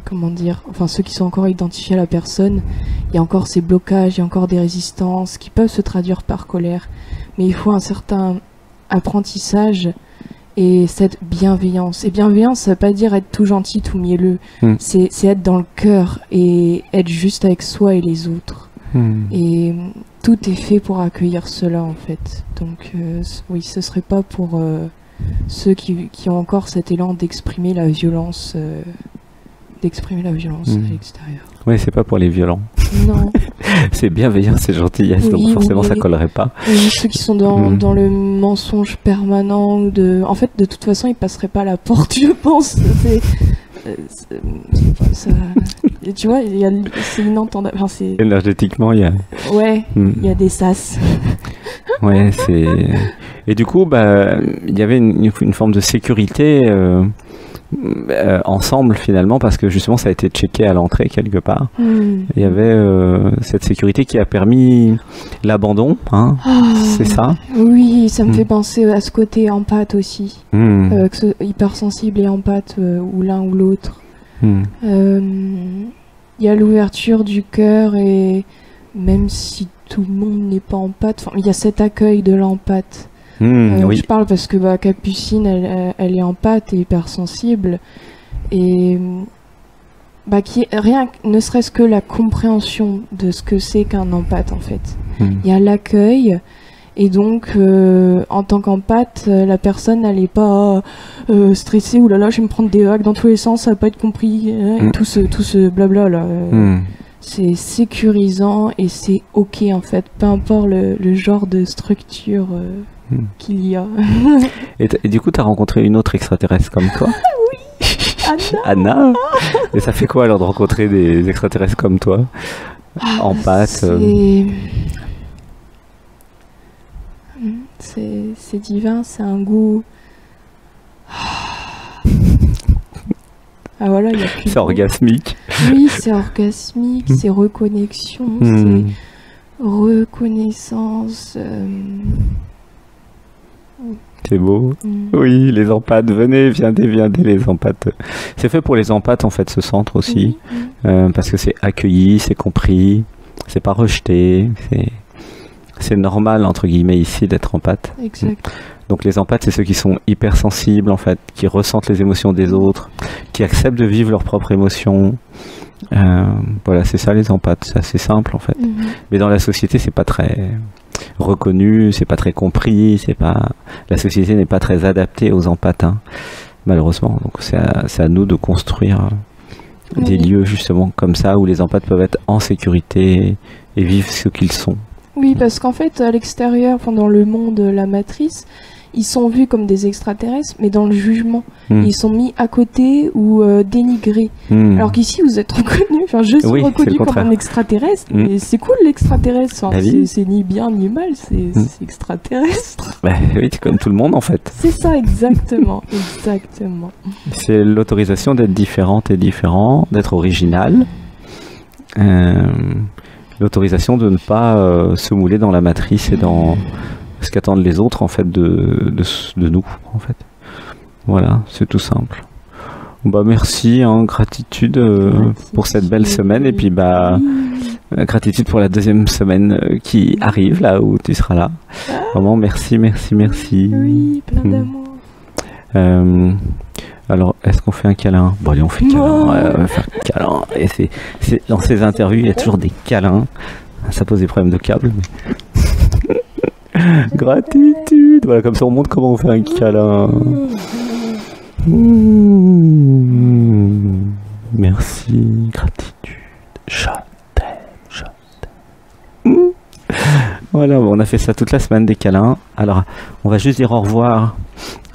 comment dire, enfin ceux qui sont encore identifiés à la personne, il y a encore ces blocages, il y a encore des résistances qui peuvent se traduire par colère, mais il faut un certain apprentissage et cette bienveillance. Et bienveillance, ça veut pas dire être tout gentil, tout mielleux. C'est être dans le cœur et être juste avec soi et les autres. Et tout est fait pour accueillir cela, en fait. Donc, oui, ce serait pas pour ceux qui ont encore cet élan d'exprimer la violence, à l'extérieur. Oui, c'est pas pour les violents. Non. C'est bienveillant, c'est gentillesse, donc forcément ça collerait pas. Oui, ceux qui sont dans le mensonge permanent, en fait, de toute façon, ils passeraient pas la porte, je pense. Tu vois, c'est inentendable. Enfin, énergétiquement, il y a... Ouais, il y a des sas. Ouais, c'est... Et du coup, il y avait une forme de sécurité... ensemble finalement, parce que justement ça a été checké à l'entrée quelque part. Il y avait cette sécurité qui a permis l'abandon, hein, c'est ça? Oui, ça me fait penser à ce côté empathe aussi, hypersensible et empathe, ou l'un ou l'autre. Il y a l'ouverture du cœur, et même si tout le monde n'est pas empathe, il y a cet accueil de l'empathe. Oui. Je parle parce que Capucine, elle est empathe et hypersensible, et rien, ne serait-ce que la compréhension de ce que c'est qu'un empathe en fait. Il y a l'accueil, et donc en tant qu'empathe, la personne elle n'est pas stressée, ou là là je vais me prendre des vagues dans tous les sens, ça va pas être compris, et tout ce blabla là. C'est sécurisant et c'est ok en fait, peu importe le genre de structure qu'il y a. Et du coup, tu as rencontré une autre extraterrestre comme toi? Oui, Anna. Et ça fait quoi alors de rencontrer des extraterrestres comme toi? Empathe. C'est divin, c'est un goût. Ah voilà, il y a plus. C'est orgasmique. Oui, c'est orgasmique, c'est reconnexion, c'est reconnaissance. C'est beau. Oui, les empathes, viendez les empathes. C'est fait pour les empathes en fait, ce centre aussi, parce que c'est accueilli, c'est compris, c'est pas rejeté, c'est normal entre guillemets ici d'être empathe. Exact. Donc les empathes, c'est ceux qui sont hypersensibles en fait, qui ressentent les émotions des autres, qui acceptent de vivre leurs propres émotions. Voilà, c'est ça les empathes, c'est assez simple en fait. Mais dans la société, c'est pas très reconnu, c'est pas très compris, la société n'est pas très adaptée aux empathes, hein, malheureusement. Donc c'est à nous de construire des lieux justement comme ça où les empathes peuvent être en sécurité et vivre ce qu'ils sont. Oui, parce qu'en fait, à l'extérieur, dans le monde, la matrice, ils sont vus comme des extraterrestres, mais dans le jugement. Hmm. Ils sont mis à côté ou dénigrés. Hmm. Alors qu'ici, vous êtes reconnus. Enfin, je suis Oui, c'est reconnu le comme contraire. un extraterrestre, Hmm. mais c'est cool l'extraterrestre. Enfin, Bah oui. c'est ni bien ni mal, c'est extraterrestre. Bah oui, c'est comme tout le monde en fait. C'est ça, exactement. Exactement. C'est l'autorisation d'être différente et différent, d'être original. L'autorisation de ne pas se mouler dans la matrice et dans ce qu'attendent les autres en fait de nous en fait. Voilà, c'est tout simple. Bah merci, hein, gratitude pour cette belle semaine et puis bah gratitude pour la deuxième semaine qui arrive là où tu seras là. Vraiment merci, merci, merci. Oui, plein d'amour. Alors, est-ce qu'on fait un câlin? Bon, allez, on fait câlin. Oh. Ouais, on va faire câlin. Et dans ces interviews, il y a toujours des câlins. Ça pose des problèmes de câble. Mais... Gratitude. Voilà, comme ça, on montre comment on fait un câlin. Merci, gratitude. Je t'aime. Voilà, bon, on a fait ça toute la semaine, des câlins. Alors, on va juste dire au revoir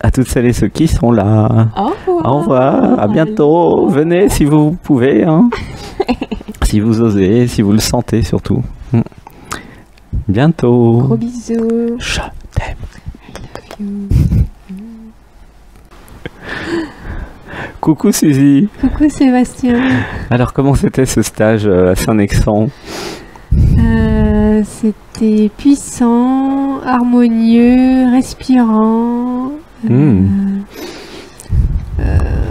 à toutes celles et ceux qui sont là. Au revoir. Au revoir, à bientôt. Venez si vous pouvez, hein. Si vous osez, si vous le sentez surtout. Bientôt. Gros bisous. Je t'aime. Coucou Suzy. Coucou Sébastien. Alors comment c'était ce stage à Saint-Nexan? C'était puissant, harmonieux, respirant,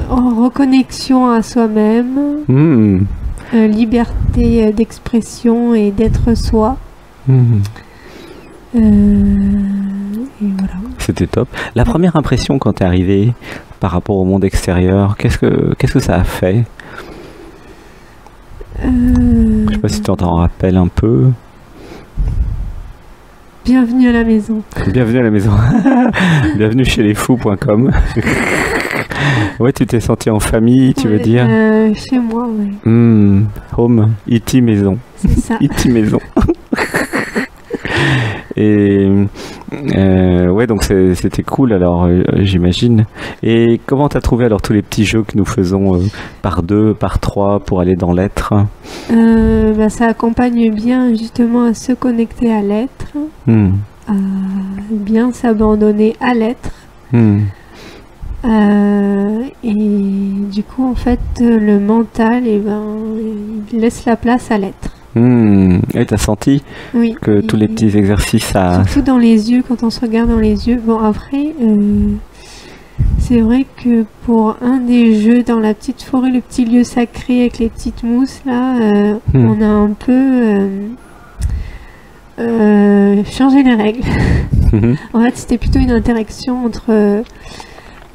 reconnexion à soi-même, liberté d'expression et d'être soi. Et voilà. C'était top. La première impression quand t'es arrivé par rapport au monde extérieur, qu'est-ce que ça a fait? Je sais pas si tu t'en rappelles un peu. Bienvenue à la maison. Bienvenue à la maison. Bienvenue chez lesfous.com. Ouais, tu t'es senti en famille, tu veux dire? Chez moi, ouais. Home, E.T. maison. C'est ça. E.T. maison. Et ouais, donc c'était cool alors, j'imagine. Et comment t'as trouvé alors tous les petits jeux que nous faisons par 2, par 3 pour aller dans l'être? Ça accompagne bien justement à se connecter à l'être, à bien s'abandonner à l'être. Et du coup, en fait, le mental, il laisse la place à l'être. Et t'as senti que tous les petits exercices surtout dans les yeux, quand on se regarde dans les yeux. Bon, après, c'est vrai que pour un des jeux dans la petite forêt, le petit lieu sacré avec les petites mousses, là, on a un peu changé les règles. En fait, c'était plutôt une interaction entre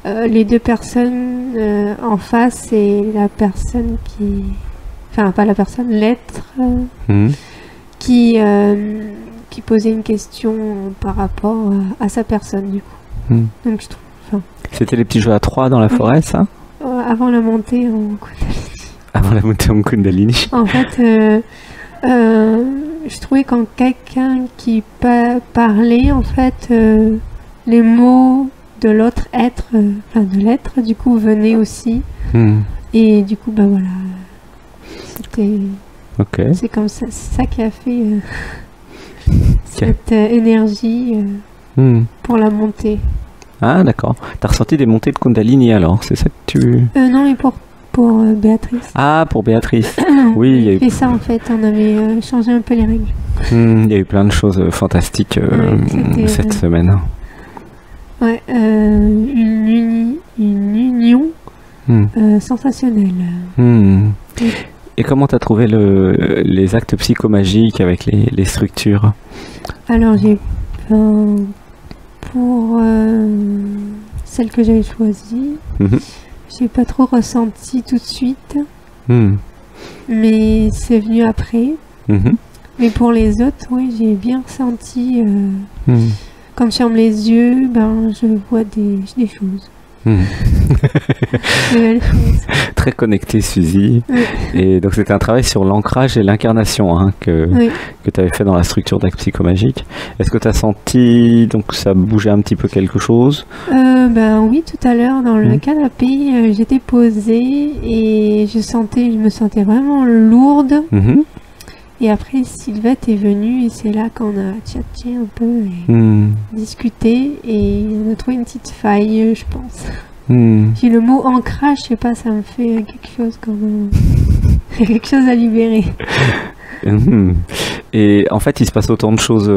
les deux personnes en face et la personne qui... Enfin, pas la personne, l'être qui posait une question par rapport à sa personne, du coup. Donc, je trouve... C'était les petits jeux à 3 dans la forêt, ça? Avant la montée en Kundalini. Avant la montée en Kundalini. En fait, je trouvais quand quelqu'un qui parlait, en fait, les mots de l'autre être, enfin de l'être, du coup, venaient aussi. Et du coup, bah voilà... C'est comme ça, c'est ça qui a fait cette énergie pour la montée. Ah d'accord. T'as ressenti des montées de Kundalini alors, c'est ça que tu... Non, mais pour Béatrice. Ah, pour Béatrice. Oui, il y a eu... Et ça en fait, on avait changé un peu les règles. Il y a eu plein de choses fantastiques cette semaine. Ouais, une union sensationnelle. Et comment t'as trouvé les actes psychomagiques avec les structures? Alors pour celle que j'avais choisie, j'ai pas trop ressenti tout de suite, mais c'est venu après. Mais pour les autres, oui, j'ai bien ressenti. Quand je ferme les yeux, je vois des choses. Nouvelles choses. Très connectée, Suzy. Oui. Et donc c'était un travail sur l'ancrage et l'incarnation hein, que tu avais fait dans la structure d'acte psychomagique. Est-ce que tu as senti donc ça bougeait un petit peu quelque chose? Oui, tout à l'heure dans le canapé, j'étais posée et je me sentais vraiment lourde. Et après, Sylvette est venue et c'est là qu'on a tchatché un peu et discuté et on a trouvé une petite faille, je pense. Puis le mot ancrage, je sais pas, ça me fait quelque chose comme quelque chose à libérer. Et en fait, il se passe autant de choses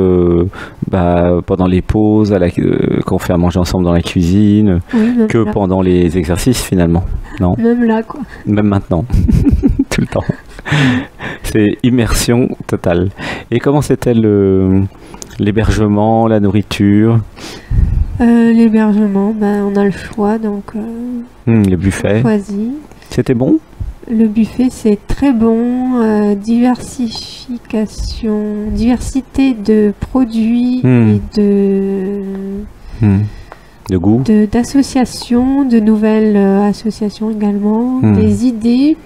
pendant les pauses, quand on fait à manger ensemble dans la cuisine, que là. Pendant les exercices finalement. Non ? Même là, quoi. Même maintenant. Tout le temps. C'est immersion totale. Et comment c'était l'hébergement, la nourriture ? L'hébergement, on a le choix, donc le buffet. Choisi. C'était bon ? Le buffet, c'est très bon. Diversité de produits et de goût. D'associations, de nouvelles associations également, des idées.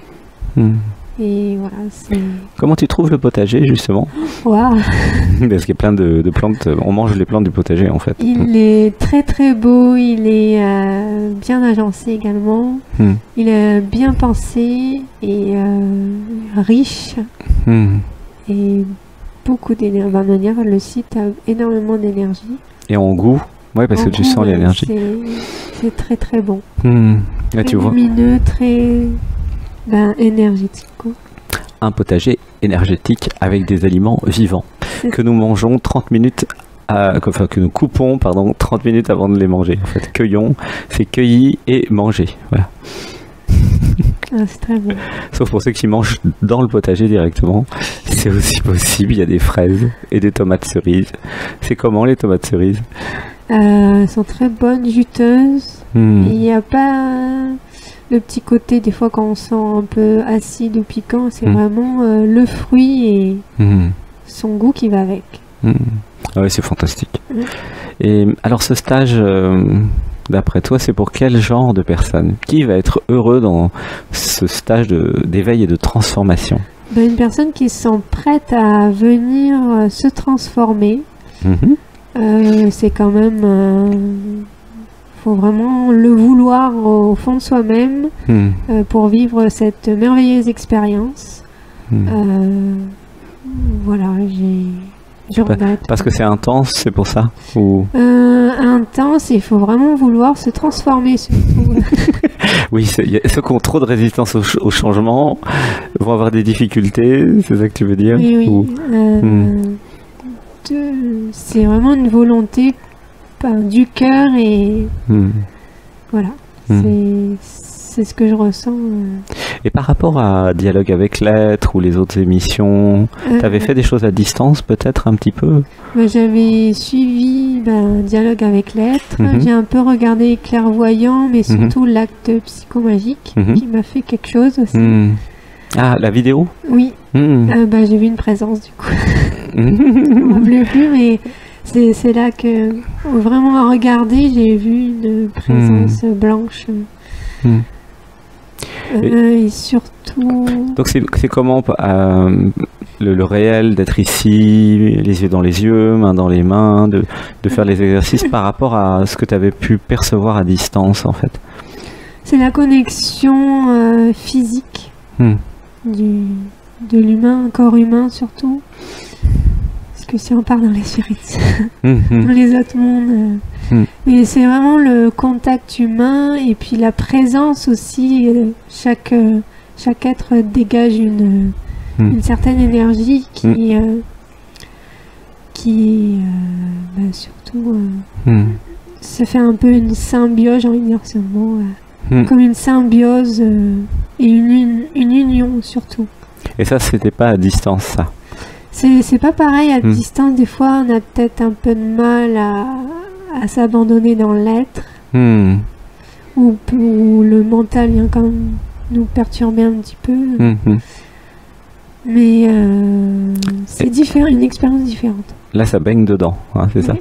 Et voilà, Comment tu trouves le potager justement? Waouh. Parce qu'il y a plein de plantes, on mange les plantes du potager en fait. Il est très très beau, il est bien agencé également, il est bien pensé et riche et beaucoup d'énergie. De manière, le site a énormément d'énergie. Et en goût? Ouais, parce que tu sens l'énergie. C'est très très bon. Là, tu vois. Lumineux, très énergétique. Quoi. Un potager énergétique avec des aliments vivants que nous mangeons 30 minutes, que nous coupons 30 minutes avant de les manger. En fait, cueillons, c'est cueilli et mangé. Voilà. C'est très bon. Sauf pour ceux qui mangent dans le potager directement, c'est aussi possible. Il y a des fraises et des tomates cerises. C'est comment les tomates cerises? Elles sont très bonnes, juteuses. Il n'y a pas le petit côté, des fois quand on sent un peu acide ou piquant, c'est vraiment le fruit et son goût qui va avec. Ah oui, c'est fantastique. Et alors ce stage, d'après toi, c'est pour quel genre de personne? Qui va être heureux dans ce stage d'éveil et de transformation? Une personne qui se sent prête à venir se transformer. C'est quand même... faut vraiment le vouloir au fond de soi-même pour vivre cette merveilleuse expérience. Voilà, je regrette. Parce que c'est intense, c'est pour ça Intense, il faut vraiment vouloir se transformer surtout. Oui, ceux qui ont trop de résistance au changement vont avoir des difficultés, c'est ça que tu veux dire? Oui. C'est vraiment une volonté du cœur et voilà, c'est ce que je ressens. Et par rapport à Dialogue avec l'être ou les autres émissions, tu avais fait des choses à distance peut-être un petit peu? J'avais suivi Dialogue avec l'être, j'ai un peu regardé Clairvoyant, mais surtout l'acte psychomagique qui m'a fait quelque chose aussi. Ah, la vidéo? Oui, j'ai vu une présence du coup. Je ne me rappelais plus, mais c'est là que, vraiment à regarder, j'ai vu une présence blanche. Et surtout... Donc c'est comment le réel d'être ici, les yeux dans les yeux, mains dans les mains, de faire les exercices par rapport à ce que tu avais pu percevoir à distance en fait? C'est la connexion physique de l'humain, un corps humain surtout. Parce que si on part dans les spirites, dans les autres mondes... Mais c'est vraiment le contact humain et puis la présence aussi. Chaque être dégage une certaine énergie qui surtout ça fait un peu une symbiose, j'ai envie de dire ce mot, comme une symbiose et une union surtout. Et ça, c'était pas à distance, ça? C'est pas pareil à distance. Des fois, on a peut-être un peu de mal à s'abandonner dans l'être, ou le mental vient quand même nous perturber un petit peu. Mais c'est différent, une expérience différente. Là, ça baigne dedans, hein, c'est ça?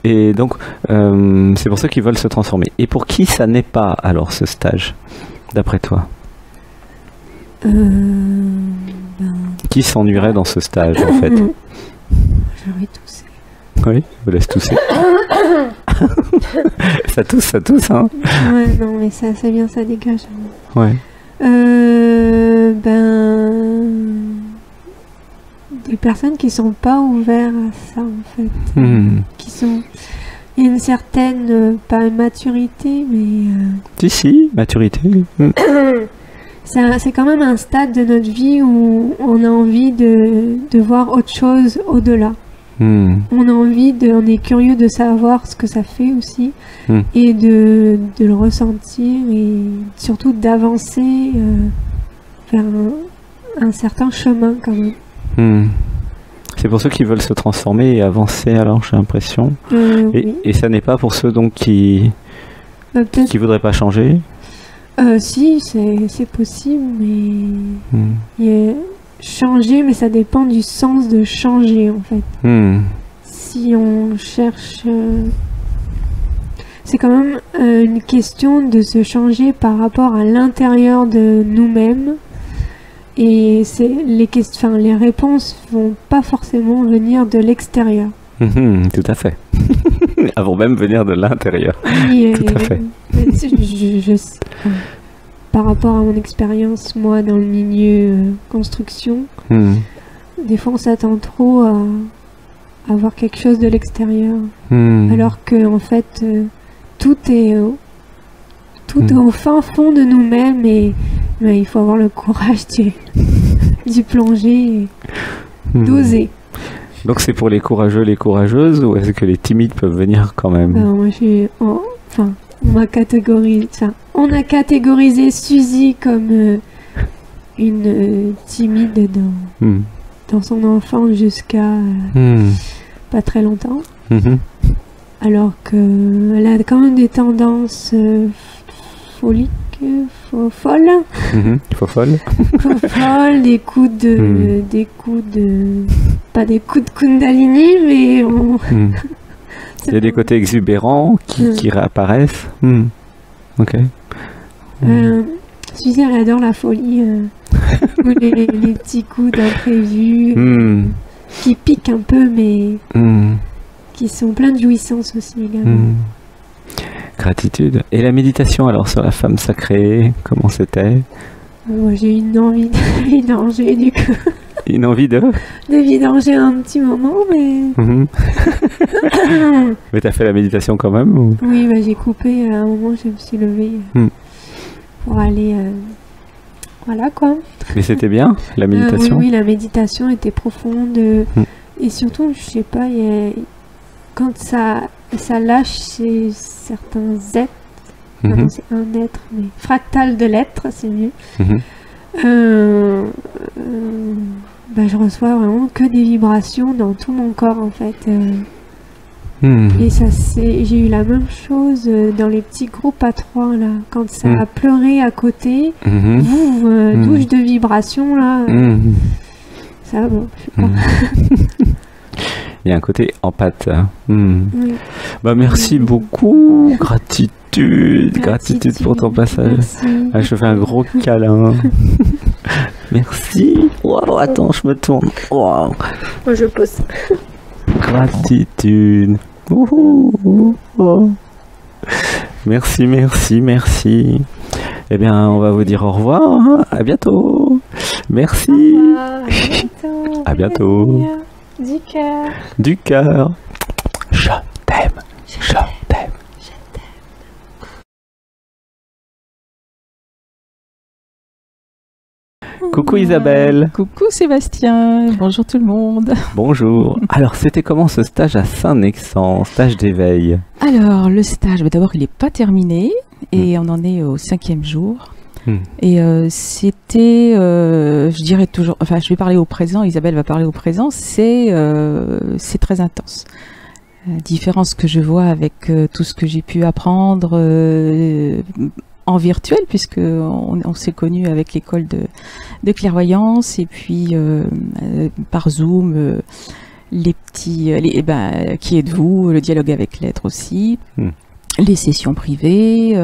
Et donc, c'est pour ceux qui veulent se transformer. Et pour qui ça n'est pas, alors, ce stage, d'après toi? Qui s'ennuierait dans ce stage, en fait? J'aurais toussé. Oui, je vous laisse tousser. Ça tousse, hein? Ouais, non, mais ça, c'est bien, ça dégage. Ouais. Des personnes qui sont pas ouvertes à ça, en fait. Qui sont... Il y a une certaine, pas une maturité, mais... Si, maturité. C'est quand même un stade de notre vie où on a envie de voir autre chose au-delà. On a envie on est curieux de savoir ce que ça fait aussi et de le ressentir et surtout d'avancer vers un certain chemin quand même. C'est pour ceux qui veulent se transformer et avancer, alors j'ai l'impression. Oui. Et ça n'est pas pour ceux donc qui voudraient pas changer. Si, c'est possible, mais changer, mais ça dépend du sens de changer en fait. Si on cherche, c'est quand même une question de se changer par rapport à l'intérieur de nous-mêmes. Et les réponses vont pas forcément venir de l'extérieur. Tout à fait. Avant même venir de l'intérieur. Oui, tout à fait. Par rapport à mon expérience, moi, dans le milieu construction, des fois on s'attend trop à avoir quelque chose de l'extérieur. Alors que en fait, tout est au fin fond de nous-mêmes et il faut avoir le courage d'y plonger et d'oser. Donc c'est pour les courageux, les courageuses, ou est-ce que les timides peuvent venir quand même? Moi, on a catégorisé Suzy comme une timide dans son enfance jusqu'à pas très longtemps. Alors qu'elle a quand même des tendances folles. Folles, des coups de pas des coups de Kundalini, mais il y a des côtés exubérants qui réapparaissent. Ok. Suzy, elle adore la folie, ou les petits coups d'imprévu qui piquent un peu, mais qui sont pleins de jouissance aussi également. Gratitude. Et la méditation alors sur la femme sacrée, comment c'était? Moi, j'ai une envie de vidanger du coup. Une envie de vidanger un petit moment, mais... Mais t'as fait la méditation quand même ou... Oui, j'ai coupé, à un moment je me suis levée pour aller... Voilà quoi. Mais c'était bien, la méditation? Oui, la méditation était profonde. Et surtout, je sais pas, quand ça lâche chez certains êtres, non, c'est un être, mais fractal de l'être, c'est mieux. Je reçois vraiment que des vibrations dans tout mon corps en fait. Et j'ai eu la même chose dans les petits groupes à 3 là, quand ça a pleuré à côté, douche de vibrations là. Ça, bon, je sais pas. Il y a un côté empathe. Oui. Merci beaucoup. Gratitude pour ton passage. Je fais un gros câlin. Merci. Wow, attends, je me tourne. Wow. Moi, je pose. Gratitude. Merci. Eh bien, on va vous dire au revoir. À bientôt. Merci. À bientôt. Du cœur. Je t'aime. Coucou Isabelle. Coucou Sébastien. Bonjour tout le monde. Bonjour. Alors, c'était comment ce stage à Saint-Nexan, stage d'éveil? Alors, le stage, d'abord, il n'est pas terminé et on en est au 5e jour. Et c'était, je dirais toujours, enfin je vais parler au présent, Isabelle va parler au présent, c'est très intense. La différence que je vois avec tout ce que j'ai pu apprendre en virtuel, puisque on s'est connus avec l'école de clairvoyance et puis par Zoom les petits, qui êtes-vous, le dialogue avec l'être aussi, les sessions privées,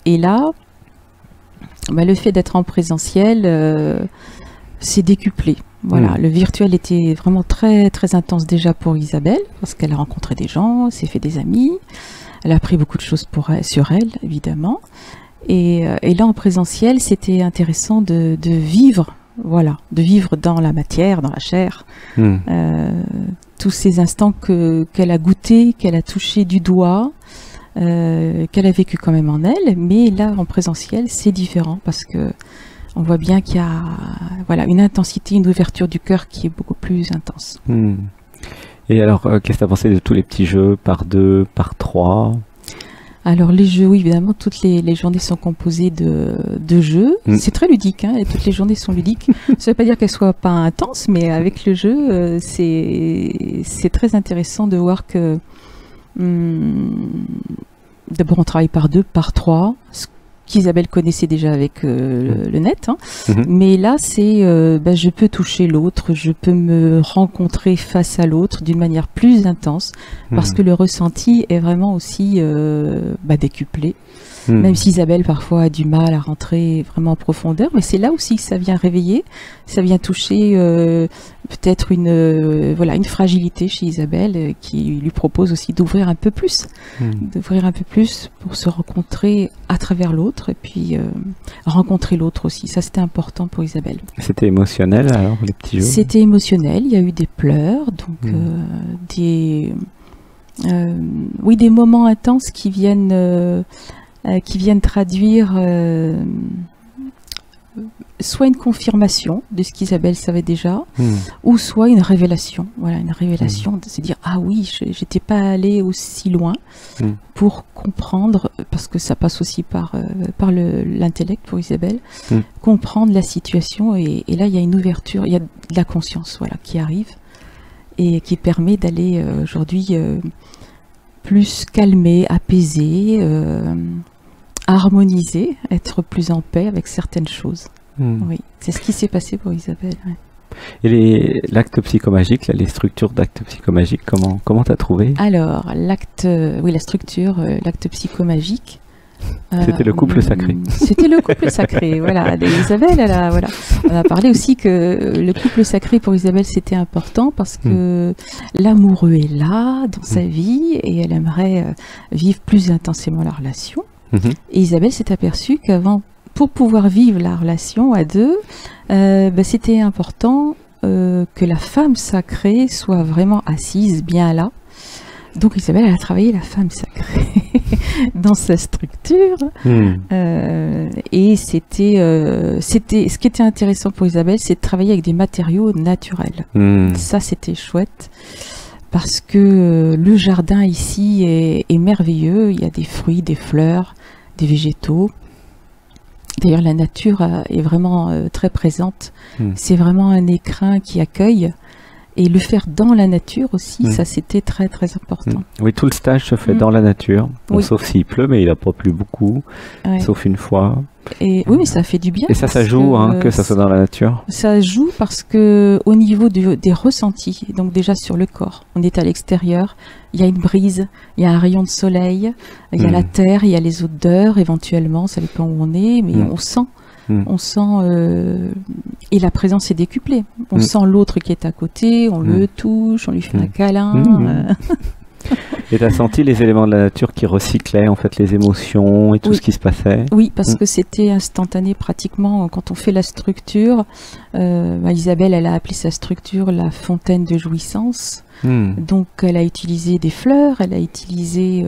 et là, le fait d'être en présentiel, c'est décuplé. Voilà, le virtuel était vraiment très très intense déjà pour Isabelle, parce qu'elle a rencontré des gens, s'est fait des amis, elle a appris beaucoup de choses sur elle, évidemment. Et là, en présentiel, c'était intéressant de vivre, voilà, de vivre dans la matière, dans la chair, tous ces instants qu'elle a goûté, qu'elle a touché du doigt, qu'elle a vécu quand même en elle. Mais là, en présentiel, c'est différent parce que on voit bien qu'il y a, voilà, une intensité, une ouverture du cœur qui est beaucoup plus intense. Et alors, qu'est-ce que tu as pensé de tous les petits jeux par 2, par 3? Alors les jeux, oui, évidemment, toutes les journées sont composées de jeux. C'est très ludique, hein, et toutes les journées sont ludiques. Ça ne veut pas dire qu'elles ne soient pas intenses, mais avec le jeu, c'est très intéressant de voir que d'abord on travaille par 2, par 3, ce qu'Isabelle connaissait déjà avec le net, hein. Mais là c'est je peux toucher l'autre, je peux me rencontrer face à l'autre d'une manière plus intense, parce que le ressenti est vraiment aussi décuplé, même si Isabelle parfois a du mal à rentrer vraiment en profondeur, mais c'est là aussi que ça vient réveiller, ça vient toucher peut-être une fragilité chez Isabelle, qui lui propose aussi d'ouvrir un peu plus, pour se rencontrer à travers l'autre, et puis rencontrer l'autre aussi. Ça, c'était important pour Isabelle. C'était émotionnel alors, les petits jeux? C'était émotionnel, il y a eu des pleurs, donc des moments intenses qui viennent traduire soit une confirmation de ce qu'Isabelle savait déjà, ou soit une révélation. Voilà, une révélation de se dire « Ah oui, j'étais pas allée aussi loin pour comprendre », parce que ça passe aussi par l'intellect pour Isabelle, comprendre la situation. Et là, il y a une ouverture, il y a de la conscience, voilà, qui arrive et qui permet d'aller aujourd'hui plus calmer, apaiser, harmoniser, être plus en paix avec certaines choses. Oui, c'est ce qui s'est passé pour Isabelle. Ouais. Et l'acte psychomagique, là, les structures d'actes psychomagiques, comment t'as trouvé? Alors, la structure, l'acte psychomagique. C'était le couple sacré. C'était le couple sacré, voilà. Isabelle, on a parlé aussi que le couple sacré pour Isabelle, c'était important parce que l'amoureux est là dans sa vie et elle aimerait vivre plus intensément la relation. Et Isabelle s'est aperçue qu'avant, pour pouvoir vivre la relation à deux, c'était important que la femme sacrée soit vraiment assise bien là. Donc Isabelle, elle a travaillé la femme sacrée dans sa structure. Et c'était ce qui était intéressant pour Isabelle, c'est de travailler avec des matériaux naturels. Ça, c'était chouette. Parce que le jardin ici est merveilleux. Il y a des fruits, des fleurs, des végétaux. D'ailleurs, la nature est vraiment très présente. C'est vraiment un écrin qui accueille. Et le faire dans la nature aussi, ça c'était très très important. Oui, tout le stage se fait dans la nature, sauf s'il pleut, mais il n'a pas plu beaucoup, sauf une fois. Et oui, mais ça fait du bien. Et ça joue, que ça soit dans la nature. Ça joue parce que au niveau des ressentis, donc déjà sur le corps, on est à l'extérieur, il y a une brise, il y a un rayon de soleil, il y a la terre, il y a les odeurs éventuellement, ça dépend où on est, mais on sent. On sent, et la présence est décuplée. On sent l'autre qui est à côté, on le touche, on lui fait un câlin. Et tu as senti les éléments de la nature qui recyclaient en fait les émotions et tout ce qui se passait? Oui, parce que c'était instantané pratiquement quand on fait la structure. Isabelle, elle a appelé sa structure la fontaine de jouissance. Donc elle a utilisé des fleurs, elle a utilisé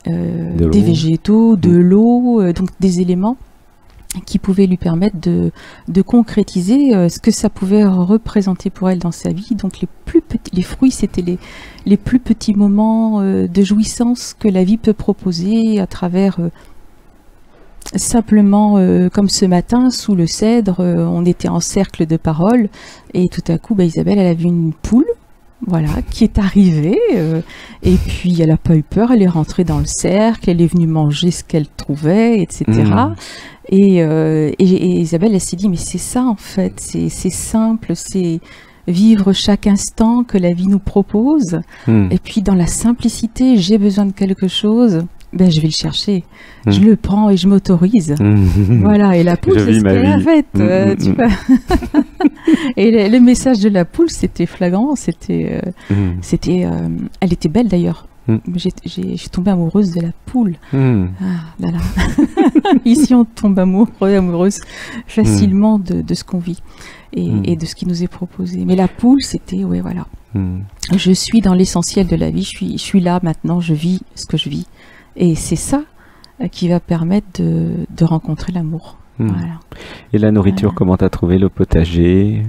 des végétaux, de l'eau, donc des éléments qui pouvait lui permettre de concrétiser ce que ça pouvait représenter pour elle dans sa vie. Donc les fruits, c'était les plus petits moments de jouissance que la vie peut proposer à travers simplement, comme ce matin, sous le cèdre, on était en cercle de parole et tout à coup, Isabelle, elle a vu une poule. Voilà, qui est arrivée, et puis elle n'a pas eu peur, elle est rentrée dans le cercle, elle est venue manger ce qu'elle trouvait, etc. Et Isabelle, elle s'est dit, mais c'est ça en fait, c'est simple, c'est vivre chaque instant que la vie nous propose. Et puis dans la simplicité, j'ai besoin de quelque chose, ben, je vais le chercher. Je le prends et je m'autorise. Voilà, et la poule, c'est ce qu'elle a fait. Tu vois. Et le message de la poule, c'était flagrant. C'était, elle était belle d'ailleurs. Je suis tombée amoureuse de la poule. Ah, là, là. Ici, on tombe amoureuse facilement de ce qu'on vit et de ce qui nous est proposé. Mais la poule, c'était, ouais, voilà. Je suis dans l'essentiel de la vie. Je suis là maintenant. Je vis ce que je vis. Et c'est ça qui va permettre de rencontrer l'amour. Voilà. Et la nourriture, comment tu as trouvé le potager?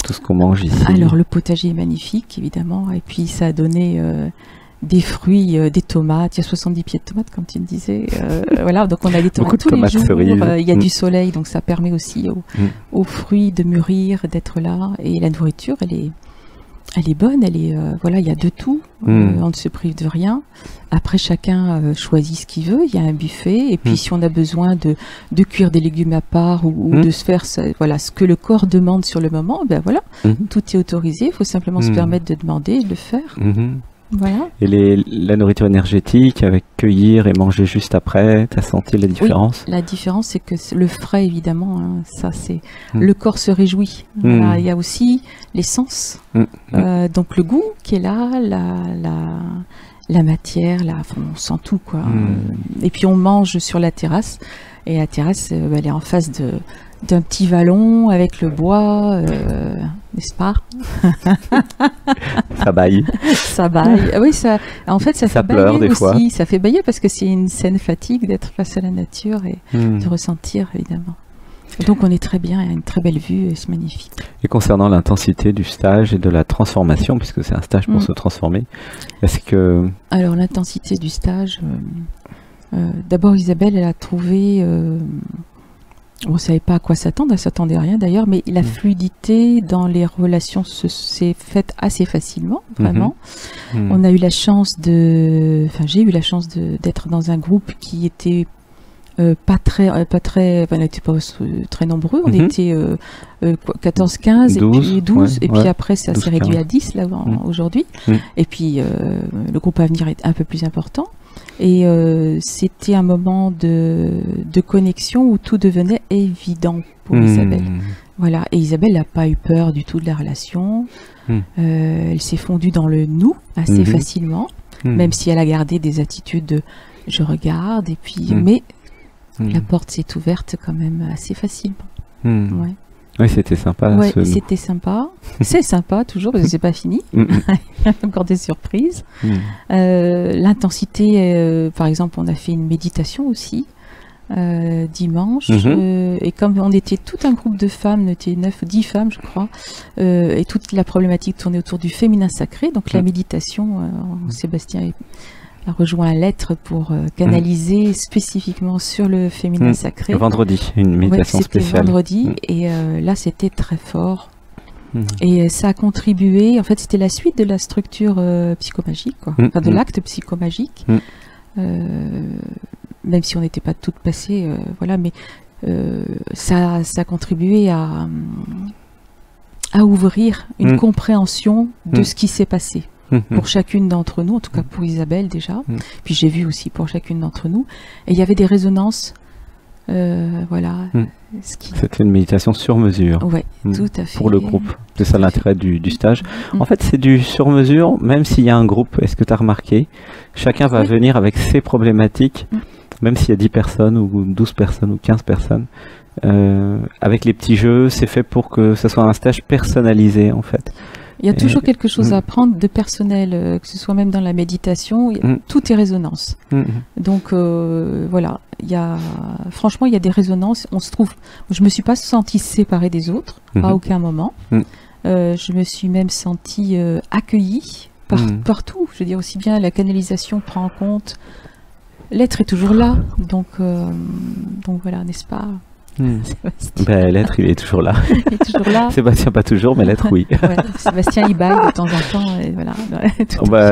Tout ce qu'on mange ici? Alors, le potager est magnifique, évidemment. Et puis, ça a donné des fruits, des tomates. Il y a 70 pieds de tomates, comme tu me disais. Voilà, donc on a des tomates tous les jours. Il y a du soleil, donc ça permet aussi aux fruits de mûrir, d'être là. Et la nourriture, elle est bonne. Voilà, il y a de tout. On ne se prive de rien. Après, chacun choisit ce qu'il veut. Il y a un buffet. Et puis, si on a besoin de cuire des légumes à part ou de se faire voilà, ce que le corps demande sur le moment, ben voilà, tout est autorisé. Il faut simplement se permettre de demander et de le faire. Voilà. Et la nourriture énergétique avec cueillir et manger juste après, tu as senti la différence? Oui, la différence, c'est que le frais, évidemment, hein, ça c'est le corps se réjouit. Voilà, il y a aussi les sens, donc le goût qui est là, la matière, on sent tout, quoi. Et puis on mange sur la terrasse, et la terrasse, elle est en face d'un petit vallon avec le bois, n'est-ce pas? Ça baille. Ça baille. Oui, en fait, ça fait pleure bailler des aussi. fois. Ça fait bailler parce que c'est une saine fatigue d'être face à la nature et de ressentir, évidemment. Donc on est très bien, il y a une très belle vue et c'est magnifique. Et concernant l'intensité du stage et de la transformation, puisque c'est un stage pour se transformer, est-ce que... Alors l'intensité du stage, d'abord Isabelle, elle a trouvé... on ne savait pas à quoi s'attendre, elle ne s'attendait à rien d'ailleurs, mais la fluidité dans les relations s'est faite assez facilement, vraiment. On a eu la chance j'ai eu la chance d'être dans un groupe qui était on n'était pas très nombreux, on était 14, 15 et puis 12, et puis après ça s'est réduit à 10 là aujourd'hui, et puis le groupe à venir est un peu plus important. Et c'était un moment de connexion où tout devenait évident pour Isabelle. Voilà. Et Isabelle n'a pas eu peur du tout de la relation. Elle s'est fondue dans le nous assez facilement, même si elle a gardé des attitudes de je regarde, et puis mais la porte s'est ouverte quand même assez facilement. Ouais. Oui, c'était sympa. Ouais, c'était sympa. C'est sympa toujours, parce que c'est pas fini. Il y a encore des surprises. L'intensité, par exemple, on a fait une méditation aussi dimanche. Et comme on était tout un groupe de femmes, on était 9 ou 10 femmes, je crois, et toute la problématique tournait autour du féminin sacré. Donc la méditation, Sébastien a rejoint l'être pour canaliser spécifiquement sur le féminin sacré. Vendredi, une méditation spéciale. C'était vendredi, et là c'était très fort. Et ça a contribué, en fait c'était la suite de la structure psychomagique, quoi. Enfin, de l'acte psychomagique, même si on n'était pas toutes passées, voilà, mais ça a contribué à ouvrir une compréhension de ce qui s'est passé. Pour chacune d'entre nous, en tout cas pour Isabelle déjà, puis j'ai vu aussi pour chacune d'entre nous, et il y avait des résonances, voilà. C'était une méditation sur mesure. Oui, tout à fait. Pour le groupe, c'est ça l'intérêt du stage. En fait, c'est du sur mesure, même s'il y a un groupe, est-ce que tu as remarqué, chacun va venir avec ses problématiques, même s'il y a 10 personnes, ou 12 personnes, ou 15 personnes. Avec les petits jeux, c'est fait pour que ce soit un stage personnalisé, en fait. Il y a toujours quelque chose à apprendre de personnel, que ce soit même dans la méditation, tout est résonance. Donc voilà, franchement il y a des résonances, on se trouve, je me suis pas sentie séparée des autres, à aucun moment. Je me suis même sentie accueillie partout, je veux dire aussi bien la canalisation prend en compte, l'être est toujours là, donc voilà, n'est-ce pas? L'être, il est toujours là. Il est toujours là. Sébastien, pas toujours, mais l'être, oui. Ouais, Sébastien, il baille de temps en temps. Et voilà.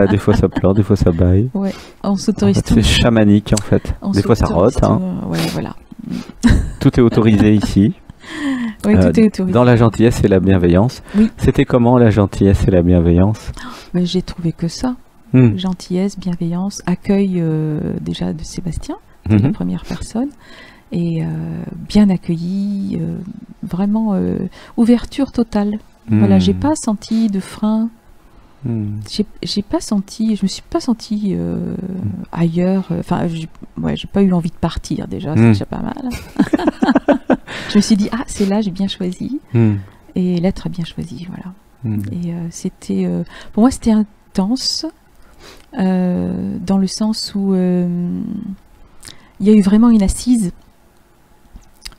Des fois, ça pleure, des fois, ça baille. Ouais. On s'autorise tout. C'est chamanique, en fait. Des fois, ça rote. Ouais, voilà. Tout est autorisé ici. Oui, tout est autorisé. Dans la gentillesse et la bienveillance. Oui. C'était comment la gentillesse et la bienveillance? Mais j'ai trouvé que ça. Gentillesse, bienveillance, accueil déjà de Sébastien, la première personne, et bien accueilli, vraiment ouverture totale. Voilà, j'ai pas senti de frein. J'ai pas senti, je me suis pas sentie ailleurs. Enfin, j'ai pas eu envie de partir déjà, c'est déjà pas mal. Je me suis dit c'est là, j'ai bien choisi, et l'être a bien choisi, voilà. Et c'était, pour moi, c'était intense, dans le sens où il y a eu vraiment une assise,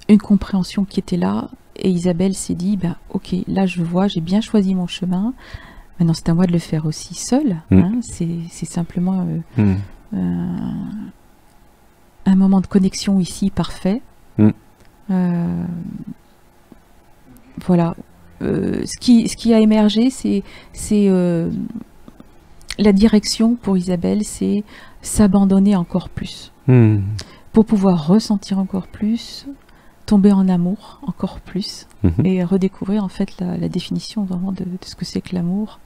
une compréhension qui était là, et Isabelle s'est dit, ok, là je vois, j'ai bien choisi mon chemin. Maintenant, c'est à moi de le faire aussi seul. C'est simplement un moment de connexion ici parfait. Voilà. Ce qui a émergé, c'est la direction pour Isabelle, c'est s'abandonner encore plus. Pour pouvoir ressentir encore plus, tomber en amour encore plus, et redécouvrir en fait la définition vraiment de ce que c'est que l'amour.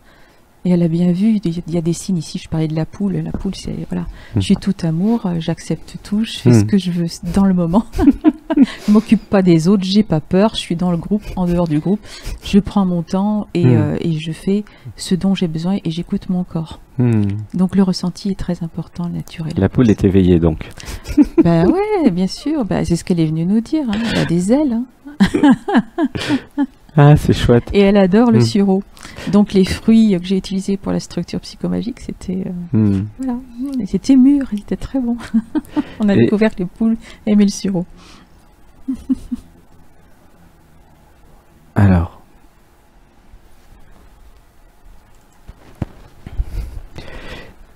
Et elle a bien vu, il y a des signes ici, je parlais de la poule c'est, voilà, je suis tout amour, j'accepte tout, je fais ce que je veux dans le moment, je m'occupe pas des autres, j'ai pas peur, je suis dans le groupe, en dehors du groupe, je prends mon temps et je fais ce dont j'ai besoin et j'écoute mon corps. Donc le ressenti est très important, naturel. La poule est éveillée donc. Ouais, bien sûr, c'est ce qu'elle est venue nous dire, elle a des ailes. Ah, c'est chouette. Et elle adore le sureau. Donc les fruits que j'ai utilisés pour la structure psychomagique, c'était voilà, c'était mûr, c'était très bon. On a découvert que les poules aimaient le sureau. Alors,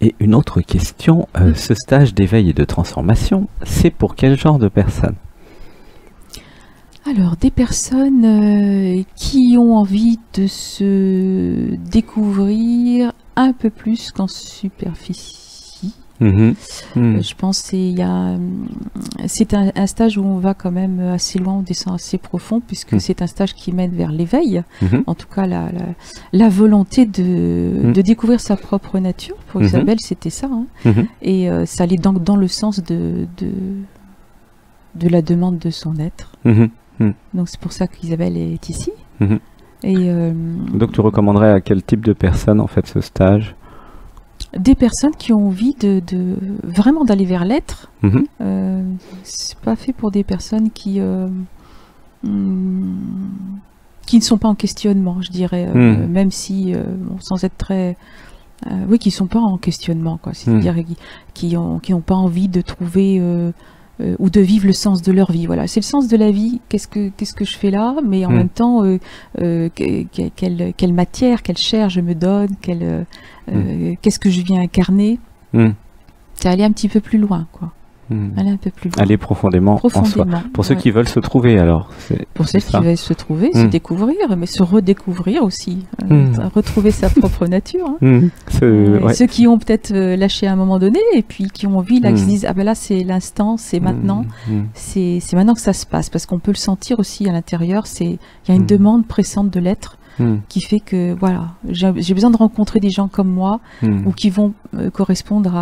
et une autre question, ce stage d'éveil et de transformation, c'est pour quel genre de personnes? Alors, des personnes qui ont envie de se découvrir un peu plus qu'en superficie. Je pense que c'est un stage où on va quand même assez loin, on descend assez profond, puisque c'est un stage qui mène vers l'éveil. En tout cas, la volonté de découvrir sa propre nature. Pour Isabelle, c'était ça. Et ça allait donc dans le sens de la demande de son être. Donc c'est pour ça qu'Isabelle est ici. Et donc tu recommanderais à quel type de personnes en fait ce stage? Des personnes qui ont envie de vraiment d'aller vers l'être. C'est pas fait pour des personnes qui ne sont pas en questionnement, je dirais, même si sans être très oui, qui sont pas en questionnement, quoi. C'est-à-dire qui ont pas envie de trouver ou de vivre le sens de leur vie. Voilà, c'est le sens de la vie. Qu'est-ce que je fais là? Mais en même temps, quelle matière, quelle chair je me donne, qu'est-ce que je viens incarner? C'est aller un petit peu plus loin, quoi. Aller un peu plus loin. Aller profondément en soi. Pour ceux qui veulent se trouver, alors. Pour ceux qui veulent se trouver, se découvrir, mais se redécouvrir aussi. Retrouver sa propre nature. Ceux qui ont peut-être lâché à un moment donné, et puis qui ont envie, là, qui se disent, ah ben là, c'est l'instant, c'est maintenant. C'est maintenant que ça se passe, parce qu'on peut le sentir aussi à l'intérieur. Il y a une demande pressante de l'être. Qui fait que, voilà, j'ai besoin de rencontrer des gens comme moi, ou qui vont correspondre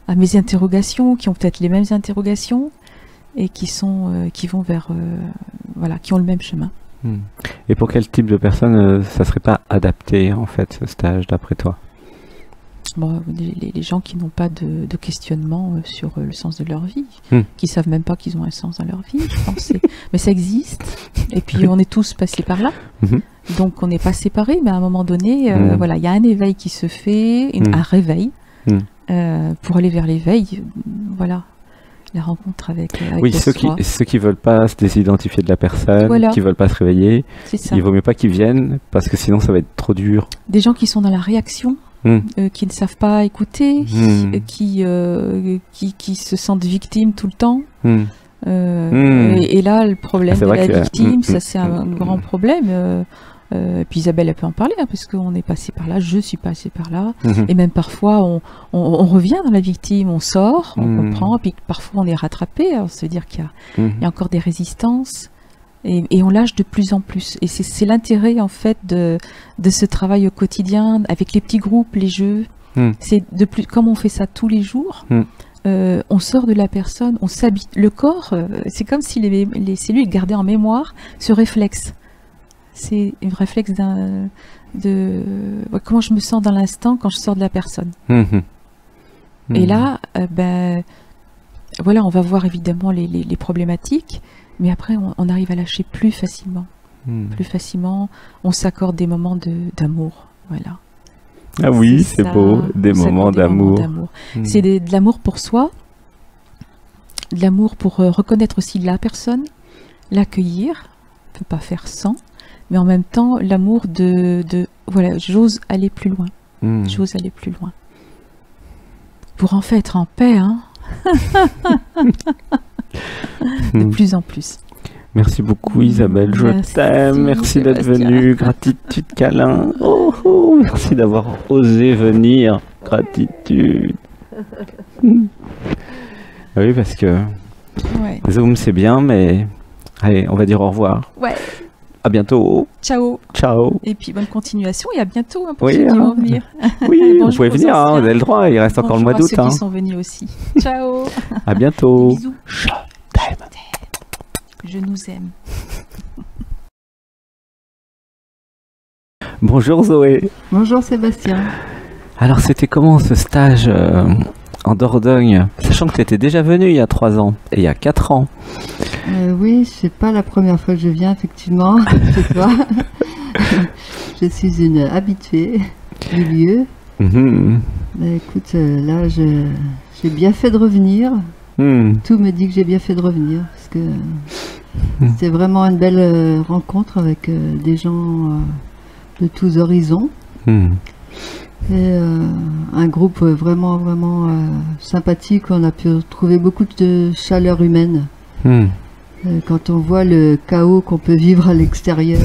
à mes interrogations, qui ont peut-être les mêmes interrogations, et qui vont vers, voilà, qui ont le même chemin. Et pour quel type de personnes ça serait pas adapté, en fait, ce stage, d'après toi? Bon, les gens qui n'ont pas de questionnement sur le sens de leur vie, qui savent même pas qu'ils ont un sens dans leur vie, je pense. Mais ça existe, et puis on est tous passés par là. Donc on n'est pas séparés, mais à un moment donné, voilà, il y a un éveil qui se fait, un réveil, pour aller vers l'éveil, voilà, la rencontre avec oui, ceux qui veulent pas se désidentifier de la personne, voilà, qui veulent pas se réveiller, il vaut mieux pas qu'ils viennent, parce que sinon ça va être trop dur. Des gens qui sont dans la réaction, qui ne savent pas écouter, qui se sentent victimes tout le temps. Et là, le problème de la victime, ça c'est un grand problème. Puis Isabelle, elle peut en parler, parce qu'on est passé par là, je suis passé par là, et même parfois on revient dans la victime, on sort, on comprend, puis parfois on est rattrapé, alors ça veut dire qu'il y a encore des résistances, Et on lâche de plus en plus. Et c'est l'intérêt en fait de ce travail au quotidien, avec les petits groupes, les jeux. C'est comme on fait ça tous les jours, on sort de la personne, on s'habite. Le corps, c'est comme si les cellules gardaient en mémoire ce réflexe. C'est un réflexe comment je me sens dans l'instant quand je sors de la personne. Et là, voilà, on va voir évidemment les problématiques, mais après on arrive à lâcher plus facilement. Plus facilement, on s'accorde des moments d'amour. Voilà. Ah oui, c'est beau, des moments d'amour. C'est de l'amour pour soi, de l'amour pour reconnaître aussi la personne, l'accueillir, on ne peut pas faire sans, mais en même temps, l'amour voilà, j'ose aller plus loin. J'ose aller plus loin. Pour en fait être en paix, hein. De plus en plus. Merci beaucoup Isabelle, je t'aime, merci d'être venue, gratitude, câlin, merci d'avoir osé venir, gratitude. Oui, parce que Zoom c'est bien, mais allez, on va dire au revoir. Ouais. À bientôt. Ciao. Ciao. Et puis bonne continuation et à bientôt pour ceux qui vont venir. Oui, vous pouvez venir, vous avez le droit, il reste encore le mois d'août. Ceux qui sont venus aussi. Ciao. À bientôt. Bisous. Je nous aime. Bonjour Zoé. Bonjour Sébastien. Alors c'était comment ce stage en Dordogne, sachant que tu étais déjà venu il y a 3 ans et il y a 4 ans. Oui, c'est pas la première fois que je viens effectivement chez toi. Je suis une habituée du lieu. Écoute, là j'ai bien fait de revenir. Tout me dit que j'ai bien fait de revenir parce que c'était vraiment une belle rencontre avec des gens de tous horizons et un groupe vraiment sympathique. On a pu trouver beaucoup de chaleur humaine. Quand on voit le chaos qu'on peut vivre à l'extérieur,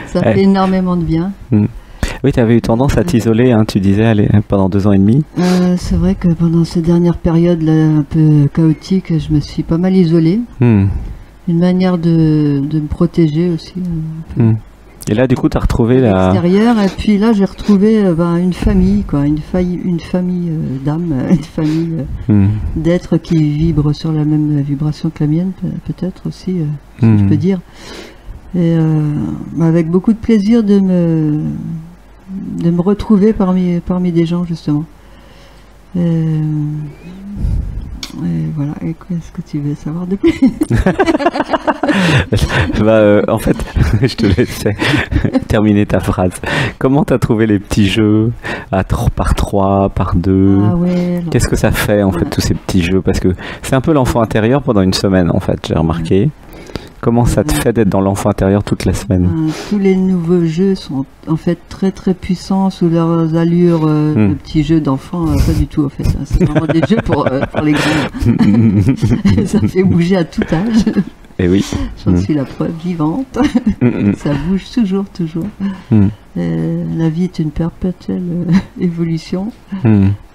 ça fait énormément de bien. Oui, tu avais eu tendance à t'isoler, hein, tu disais, pendant 2 ans et demi. C'est vrai que pendant ces dernières périodes là, un peu chaotiques, je me suis pas mal isolée. Une manière de me protéger aussi. Et là, du coup, tu as retrouvé l'extérieur, et puis là, j'ai retrouvé une famille, quoi, une famille d'âmes, une famille d'êtres qui vibrent sur la même vibration que la mienne, peut-être aussi, si je peux dire. Et avec beaucoup de plaisir de me retrouver parmi des gens, justement. Et voilà, et qu'est-ce que tu veux savoir de plus? En fait, je te laissais terminer ta phrase. Comment tu as trouvé les petits jeux par 3, par 2? Qu'est-ce que ça fait, en fait, tous ces petits jeux? Parce que c'est un peu l'enfant intérieur pendant une semaine, en fait, j'ai remarqué. Comment ça te fait d'être dans l'enfant intérieur toute la semaine? Tous les nouveaux jeux sont en fait très très puissants sous leurs allures de petits jeux d'enfants, pas du tout en fait. C'est vraiment des jeux pour les grands. Ça fait bouger à tout âge. Et oui. J'en suis la preuve vivante. Ça bouge toujours. La vie est une perpétuelle évolution.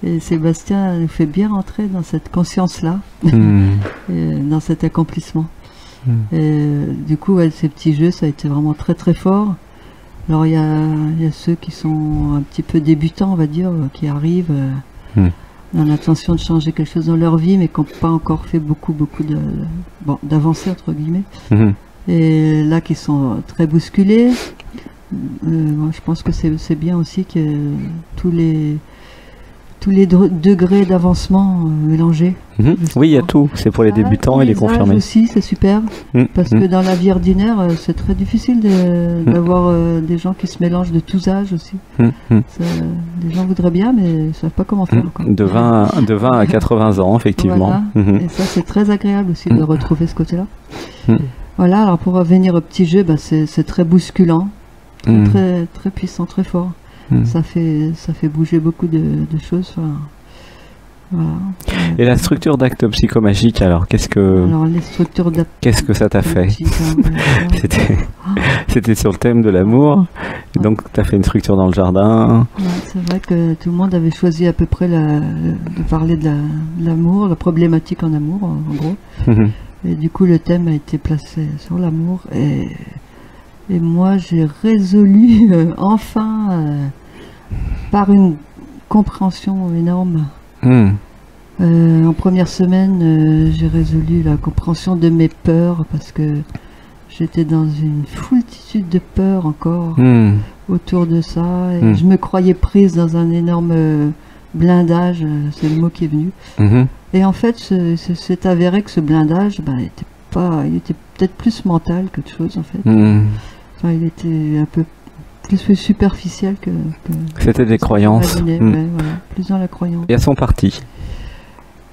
Et Sébastien nous fait bien rentrer dans cette conscience-là, dans cet accomplissement. Et, du coup, ces petits jeux, ça a été vraiment très très fort. Alors il y a ceux qui sont un petit peu débutants, on va dire, qui arrivent dans l'intention de changer quelque chose dans leur vie, mais qui n'ont pas encore fait beaucoup d'avancées, entre guillemets. Et là, qui sont très bousculés. Moi, je pense que c'est bien aussi que tous les degrés d'avancement mélangés. Oui, il y a tout. C'est pour les débutants et les confirmés. Aussi, c'est super. Parce que dans la vie ordinaire, c'est très difficile d'avoir des gens qui se mélangent de tous âges aussi. Les gens voudraient bien, mais ils ne savent pas comment faire encore. De 20 à 80 ans, effectivement. Voilà. Et ça, c'est très agréable aussi de retrouver ce côté-là. Voilà, alors pour revenir au petit jeu, c'est très bousculant, très, très puissant, très fort. Ça fait bouger beaucoup de choses. Voilà. Et la structure d'acte psychomagique, alors qu'est-ce que ça t'a fait? C'était sur le thème de l'amour, donc tu as fait une structure dans le jardin. C'est vrai que tout le monde avait choisi à peu près de parler de l'amour, la problématique en amour, en gros. Et du coup, le thème a été placé sur l'amour. Et moi, j'ai résolu enfin, par une compréhension énorme. En première semaine, j'ai résolu la compréhension de mes peurs parce que j'étais dans une foultitude de peurs encore autour de ça. Et je me croyais prise dans un énorme blindage, c'est le mot qui est venu. Et en fait, c'est avéré que ce blindage, il était peut-être plus mental qu'autre chose en fait. Enfin, il était un peu plus superficiel que c'était des croyances. Ouais, voilà, plus dans la croyance. Et elles sont parties.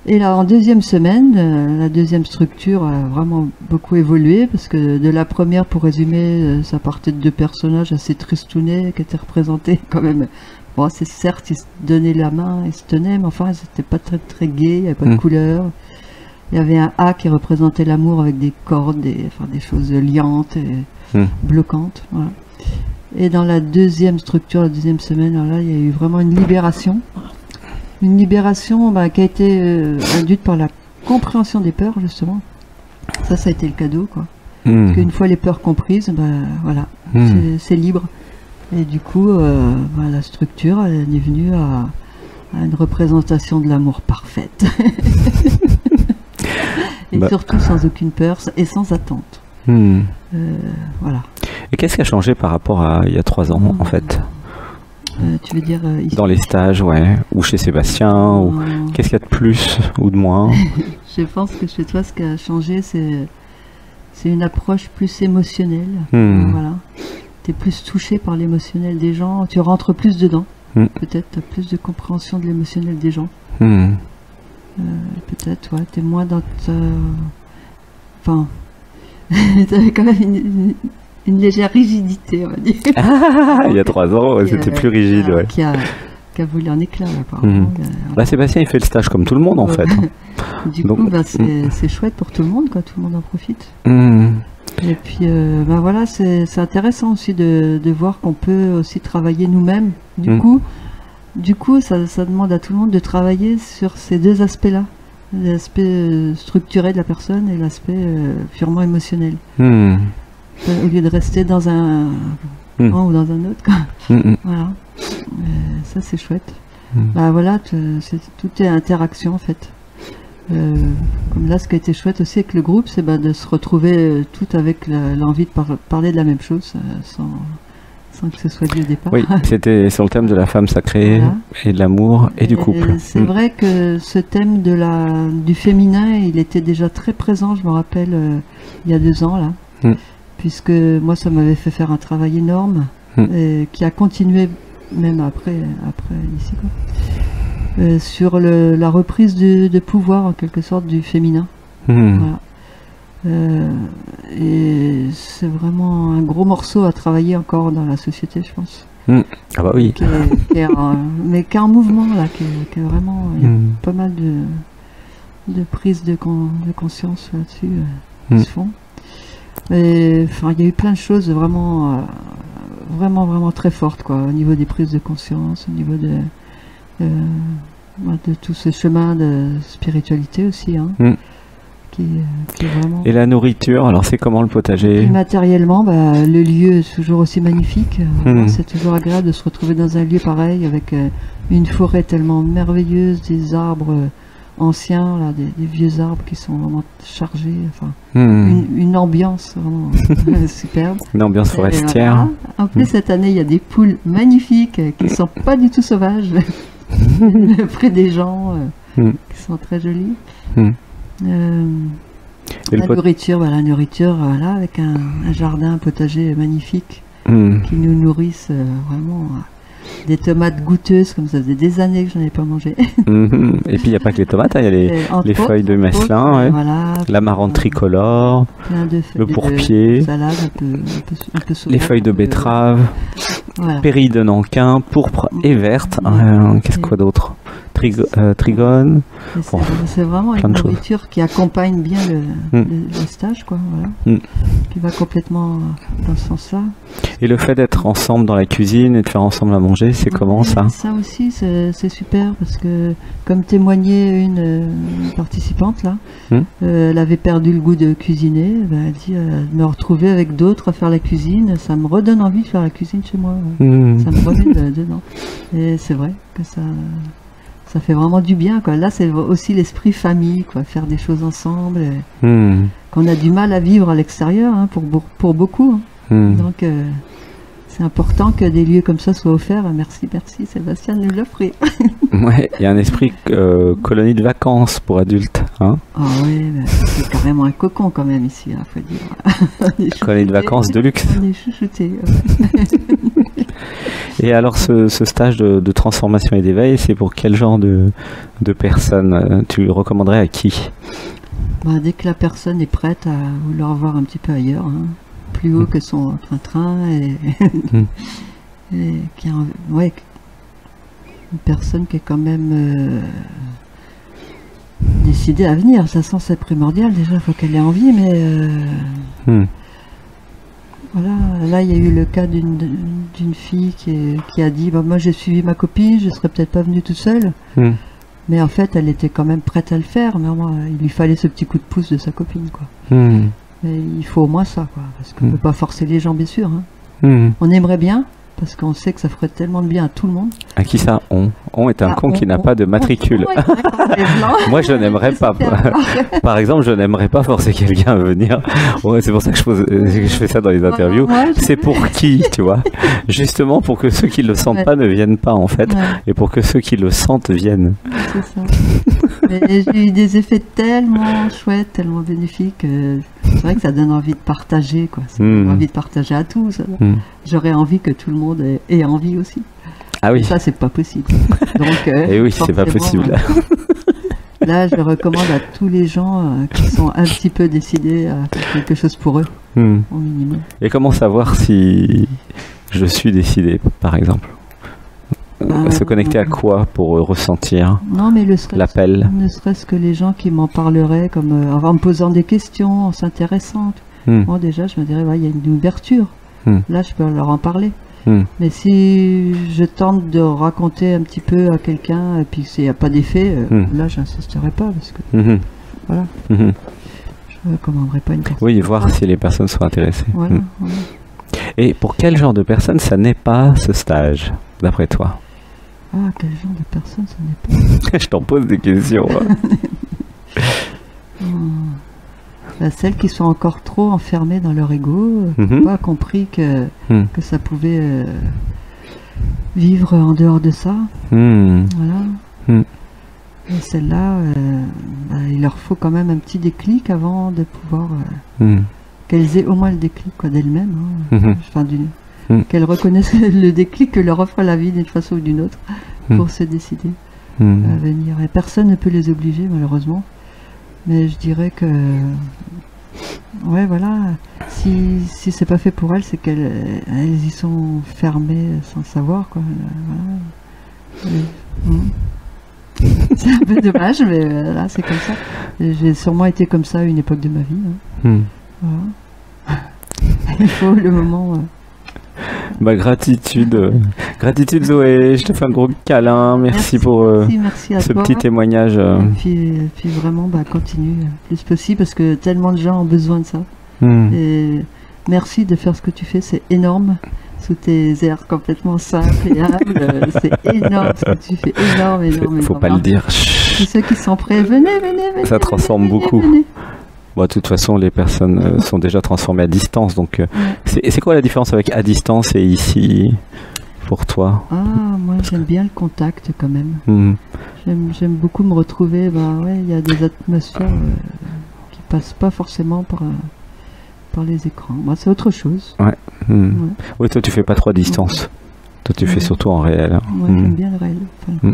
Et là, en deuxième semaine, la deuxième structure a vraiment beaucoup évolué parce que de la première, pour résumer, ça partait de deux personnages assez tristounets qui étaient représentés quand même. Bon, c'est certes, ils se donnaient la main, ils se tenaient, mais enfin, c'était pas très très gai, il n'y avait pas de couleur. Il y avait un A qui représentait l'amour avec des cordes, des choses liantes et bloquantes. Voilà. Et dans la deuxième structure, la deuxième semaine, là, il y a eu vraiment une libération. Une libération qui a été induite par la compréhension des peurs, justement. Ça a été le cadeau, quoi. Parce qu'une fois les peurs comprises, voilà, c'est libre. Et du coup, la structure, elle est venue à une représentation de l'amour parfaite. Et surtout sans aucune peur et sans attente. Voilà. Et qu'est-ce qui a changé par rapport à il y a 3 ans, en fait? Tu veux dire ici? Dans les stages, ouais, ou chez Sébastien, ou qu'est-ce qu'il y a de plus ou de moins? Je pense que chez toi, ce qui a changé, c'est une approche plus émotionnelle. Voilà. Tu es plus touché par l'émotionnel des gens, tu rentres plus dedans. Peut-être tu as plus de compréhension de l'émotionnel des gens. Peut-être, ouais, tu es moins dans ta... Enfin, tu avais quand même une légère rigidité, on va dire. Il y a 3 ans, c'était plus rigide, ouais. Qui a volé en éclat, apparemment. Sébastien, il fait le stage comme tout le monde, en fait. Du coup, c'est chouette pour tout le monde, quoi. Tout le monde en profite. Et puis, voilà, c'est intéressant aussi de voir qu'on peut aussi travailler nous-mêmes. Du coup, ça demande à tout le monde de travailler sur ces deux aspects-là. L'aspect structuré de la personne et l'aspect purement émotionnel. Au lieu de rester dans un ou dans un autre. Voilà. Ça, c'est chouette. Voilà, tout est interaction, en fait. Comme là, ce qui a été chouette aussi avec le groupe, c'est de se retrouver tout avec l'envie de parler de la même chose, sans que ce soit dit au départ. Oui, c'était sur le thème de la femme sacrée, voilà. Et de l'amour et du couple. C'est vrai que ce thème du féminin, il était déjà très présent, je me rappelle, il y a 2 ans, là. Puisque moi, ça m'avait fait faire un travail énorme, qui a continué même après ici, quoi. Sur la reprise de pouvoir, en quelque sorte, du féminin. Voilà. Et c'est vraiment un gros morceau à travailler encore dans la société, je pense. Ah bah oui. Mais qui est en mouvement, là, qui est vraiment... Il y a pas mal de prises de conscience là-dessus qui se font. Et, enfin, il y a eu plein de choses vraiment très fortes, quoi, au niveau des prises de conscience, au niveau de tout ce chemin de spiritualité aussi, hein, qui est vraiment... Et la nourriture, alors c'est comment le potager? Et matériellement, le lieu est toujours aussi magnifique. C'est toujours agréable de se retrouver dans un lieu pareil, avec une forêt tellement merveilleuse, des arbres anciens, là, des vieux arbres qui sont vraiment chargés, enfin, une ambiance vraiment superbe. Une ambiance forestière. Voilà. En plus, cette année, il y a des poules magnifiques qui ne sont pas du tout sauvages, près des gens, qui sont très jolies. La nourriture, voilà, avec un jardin, un potager magnifique qui nous nourrissent vraiment. Des tomates goûteuses, comme ça faisait des années que je n'en avais pas mangé. Et puis il n'y a pas que les tomates, il y a les feuilles de mesclin, voilà, l'amarante tricolore, le pourpier, salade, un peu les feuilles de betterave, voilà. Pérille de Nankin, pourpre et verte. Qu'est-ce quoi d'autre? Trigone. C'est vraiment une nourriture qui accompagne bien le stage, quoi, voilà. Qui va complètement dans ce sens-là. Et le fait d'être ensemble dans la cuisine et de faire ensemble à manger, c'est comment ça? Ça aussi, c'est super parce que, comme témoignait une participante là, elle avait perdu le goût de cuisiner. Elle dit me retrouver avec d'autres à faire la cuisine, ça me redonne envie de faire la cuisine chez moi. Ça me remet dedans. Et c'est vrai que ça fait vraiment du bien, quoi. Là, c'est aussi l'esprit famille, quoi, faire des choses ensemble, qu'on a du mal à vivre à l'extérieur, hein, pour beaucoup. Hein. Donc, c'est important que des lieux comme ça soient offerts. merci Sébastien de nous l'offrir. Ouais, il y a un esprit colonie de vacances pour adultes. Hein. Ah oui, c'est carrément un cocon quand même ici, il faut dire. Colonie de vacances de luxe. On est chouchoutés. Et alors ce stage de transformation et d'éveil, c'est pour quel genre de personnes? Tu le recommanderais à qui? Dès que la personne est prête à vouloir voir un petit peu ailleurs, hein, plus haut que son train-train, et qui a, une personne qui est quand même décidée à venir. De toute façon, c'est primordial, déjà il faut qu'elle ait envie, mais voilà, là il y a eu le cas d'une fille qui a dit moi j'ai suivi ma copine, je serais peut-être pas venue toute seule, mais en fait elle était quand même prête à le faire, mais il lui fallait ce petit coup de pouce de sa copine, quoi. Mais il faut au moins ça, quoi, parce qu'on ne peut pas forcer les gens, bien sûr, hein. On aimerait bien, parce qu'on sait que ça ferait tellement de bien à tout le monde. À qui ça? On est un con qui n'a pas de matricule. Moi, je n'aimerais pas. Par exemple, je n'aimerais pas forcer quelqu'un à venir. Ouais, c'est pour ça que je fais ça dans les interviews. C'est pour qui, tu vois? Justement pour que ceux qui ne le sentent pas ne viennent pas, en fait. Et pour que ceux qui le sentent viennent. C'est ça. Mais j'ai eu des effets tellement chouettes, tellement bénéfiques. C'est vrai que ça donne envie de partager, quoi. Ça donne envie de partager à tous. J'aurais envie que tout le monde ait envie aussi. Ah oui. Et ça, c'est pas possible. Donc, et oui, c'est pas possible. Là, je recommande à tous les gens qui sont un petit peu décidés à faire quelque chose pour eux, au minimum. Et comment savoir si je suis décidé, par exemple? Se connecter à quoi pour ressentir l'appel? Ne serait-ce que les gens qui m'en parleraient, comme en me posant des questions, en s'intéressant. Moi, déjà, je me dirais, il y a une ouverture. Là, je peux leur en parler. Mais si je tente de raconter un petit peu à quelqu'un et puis s'il n'y a pas d'effet, là, j'insisterai pas, parce que voilà. Je ne recommanderais pas une personne. Oui, voir si les personnes sont intéressées. Voilà. Et pour quel genre de personnes ça n'est pas ce stage, d'après toi? Ah, quel genre de personne ça n'est pas? Je t'en pose des questions. Celles qui sont encore trop enfermées dans leur ego, n'ont pas compris que ça pouvait vivre en dehors de ça. Voilà. Et celles-là, il leur faut quand même un petit déclic avant de pouvoir... qu'elles aient au moins le déclic, quoi, d'elles-mêmes. Enfin, qu'elles reconnaissent le déclic que leur offre la vie d'une façon ou d'une autre pour se décider à venir. Et personne ne peut les obliger, malheureusement. Mais je dirais que... Ouais, voilà. Si c'est pas fait pour elles, c'est qu'elles y sont fermées sans savoir, quoi. Voilà. C'est un peu dommage, mais là, c'est comme ça. J'ai sûrement été comme ça à une époque de ma vie. Voilà. Il faut le moment... Gratitude. Gratitude Zoé, je te fais un gros câlin. Merci pour ce petit témoignage. Et puis vraiment, continue le plus possible parce que tellement de gens ont besoin de ça. Et merci de faire ce que tu fais, c'est énorme. Sous tes airs complètement simples et humbles, c'est énorme ce que tu fais, énorme. Faut pas le dire. Tous ceux qui sont prêts, venez. Ça transforme beaucoup. Venez. De toute façon, les personnes sont déjà transformées à distance. Donc, c'est quoi la différence avec à distance et ici pour toi? Moi, j'aime bien le contact quand même. J'aime beaucoup me retrouver. Il y a des atmosphères qui passent pas forcément par les écrans. Moi, c'est autre chose. Oui, toi, tu fais pas trop à distance. Toi, tu fais surtout en réel. Moi, j'aime bien le réel.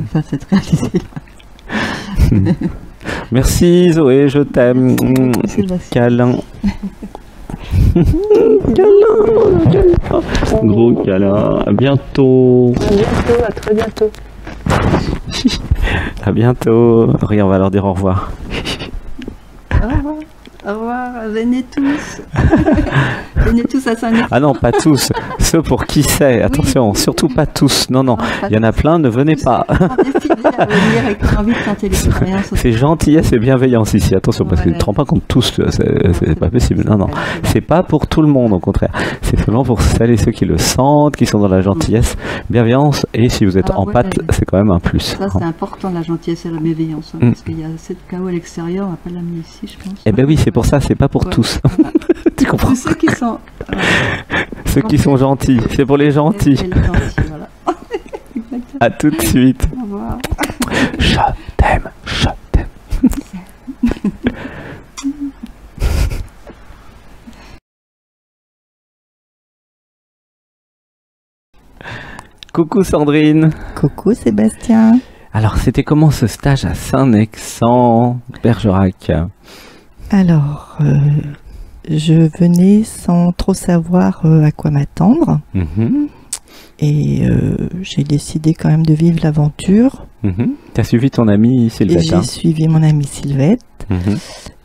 Enfin, cette réalité-là. Merci Zoé, je t'aime. Câlin. Gros câlin. À bientôt. À très bientôt. À bientôt. On va leur dire au revoir. Au revoir. Venez tous. Venez tous à Saint-Nicolas. Ah non, pas tous. Ceux pour qui c'est, attention, oui, surtout pas tous. Non, non, Non, pas il y en a tous. plein, ne venez pas. C'est gentillesse et bienveillance ici, attention, parce que tu ne te rends pas compte tous, c'est pas possible. Non, non, c'est pas pour tout le monde, au contraire. C'est seulement pour celles et ceux qui le sentent, qui sont dans la gentillesse, bienveillance, et si vous êtes en pâte, c'est quand même un plus. Ça, c'est important, la gentillesse et la bienveillance, parce qu'il y a cette chaos à l'extérieur, on va pas l'amener ici, je pense. Eh ben oui, c'est pour ça, c'est pas pour tous. Tu comprends? Tous ceux qui sont... Ceux qui sont gentils, c'est pour les gentils. Voilà. À tout de suite. Au revoir. Je t'aime, je t'aime. Coucou Sandrine. Coucou Sébastien. Alors, c'était comment ce stage à Saint-Nexent, Bergerac? Alors, je venais sans trop savoir à quoi m'attendre. Et j'ai décidé quand même de vivre l'aventure. T'as suivi ton ami Sylvette? J'ai suivi mon ami Sylvette.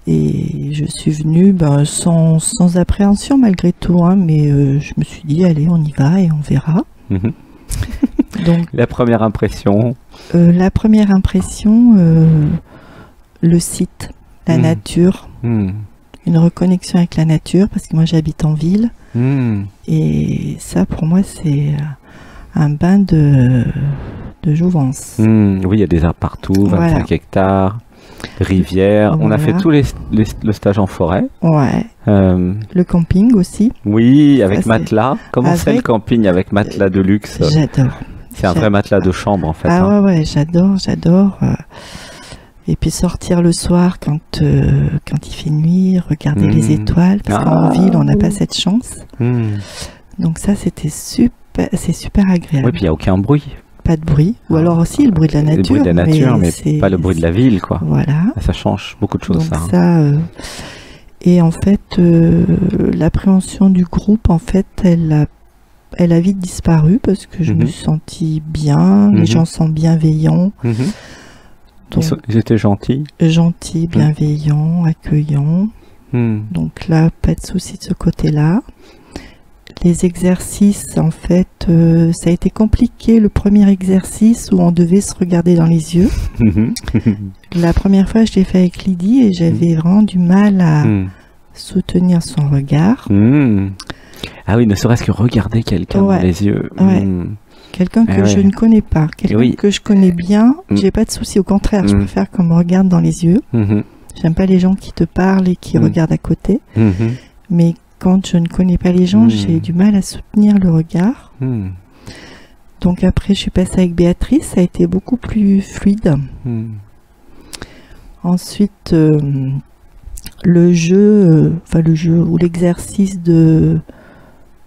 Et je suis venue sans appréhension malgré tout. Hein, mais je me suis dit, allez, on y va et on verra. Donc, la première impression? Le site, la nature, une reconnexion avec la nature, parce que moi j'habite en ville. Et ça, pour moi, c'est un bain de jouvence. Oui, il y a des arbres partout, 25 hectares, rivières. On a fait tout le stage en forêt. Ouais. Le camping aussi. Oui, avec matelas. Comment c'est le camping avec matelas de luxe? J'adore. C'est un vrai matelas de chambre en fait. Ah ouais, j'adore. Et puis sortir le soir quand il fait nuit, regarder les étoiles, parce qu'en ville on n'a pas cette chance. Donc ça c'est super agréable. Oui, puis il n'y a aucun bruit. Pas de bruit, ou alors aussi le bruit de la nature. Le bruit de la nature, mais pas le bruit de la ville, quoi. Voilà. Ça change beaucoup de choses. Donc ça. Et en fait, l'appréhension du groupe, en fait, elle a vite disparu parce que je me suis sentie bien. Les gens sont bienveillants. Donc, ils étaient gentils. Gentils, bienveillants, accueillants. Donc là, pas de souci de ce côté-là. Les exercices, en fait, ça a été compliqué le premier exercice où on devait se regarder dans les yeux. La première fois, je l'ai fait avec Lydie et j'avais vraiment du mal à soutenir son regard. Ah oui, ne serait-ce que regarder quelqu'un dans les yeux. Quelqu'un que je ne connais pas, quelqu'un que je connais bien, j'ai pas de souci. Au contraire, je préfère qu'on me regarde dans les yeux. J'aime pas les gens qui te parlent et qui regardent à côté. Mais quand je ne connais pas les gens, j'ai du mal à soutenir le regard. Donc après, je suis passée avec Béatrice, ça a été beaucoup plus fluide. Ensuite, le jeu ou l'exercice de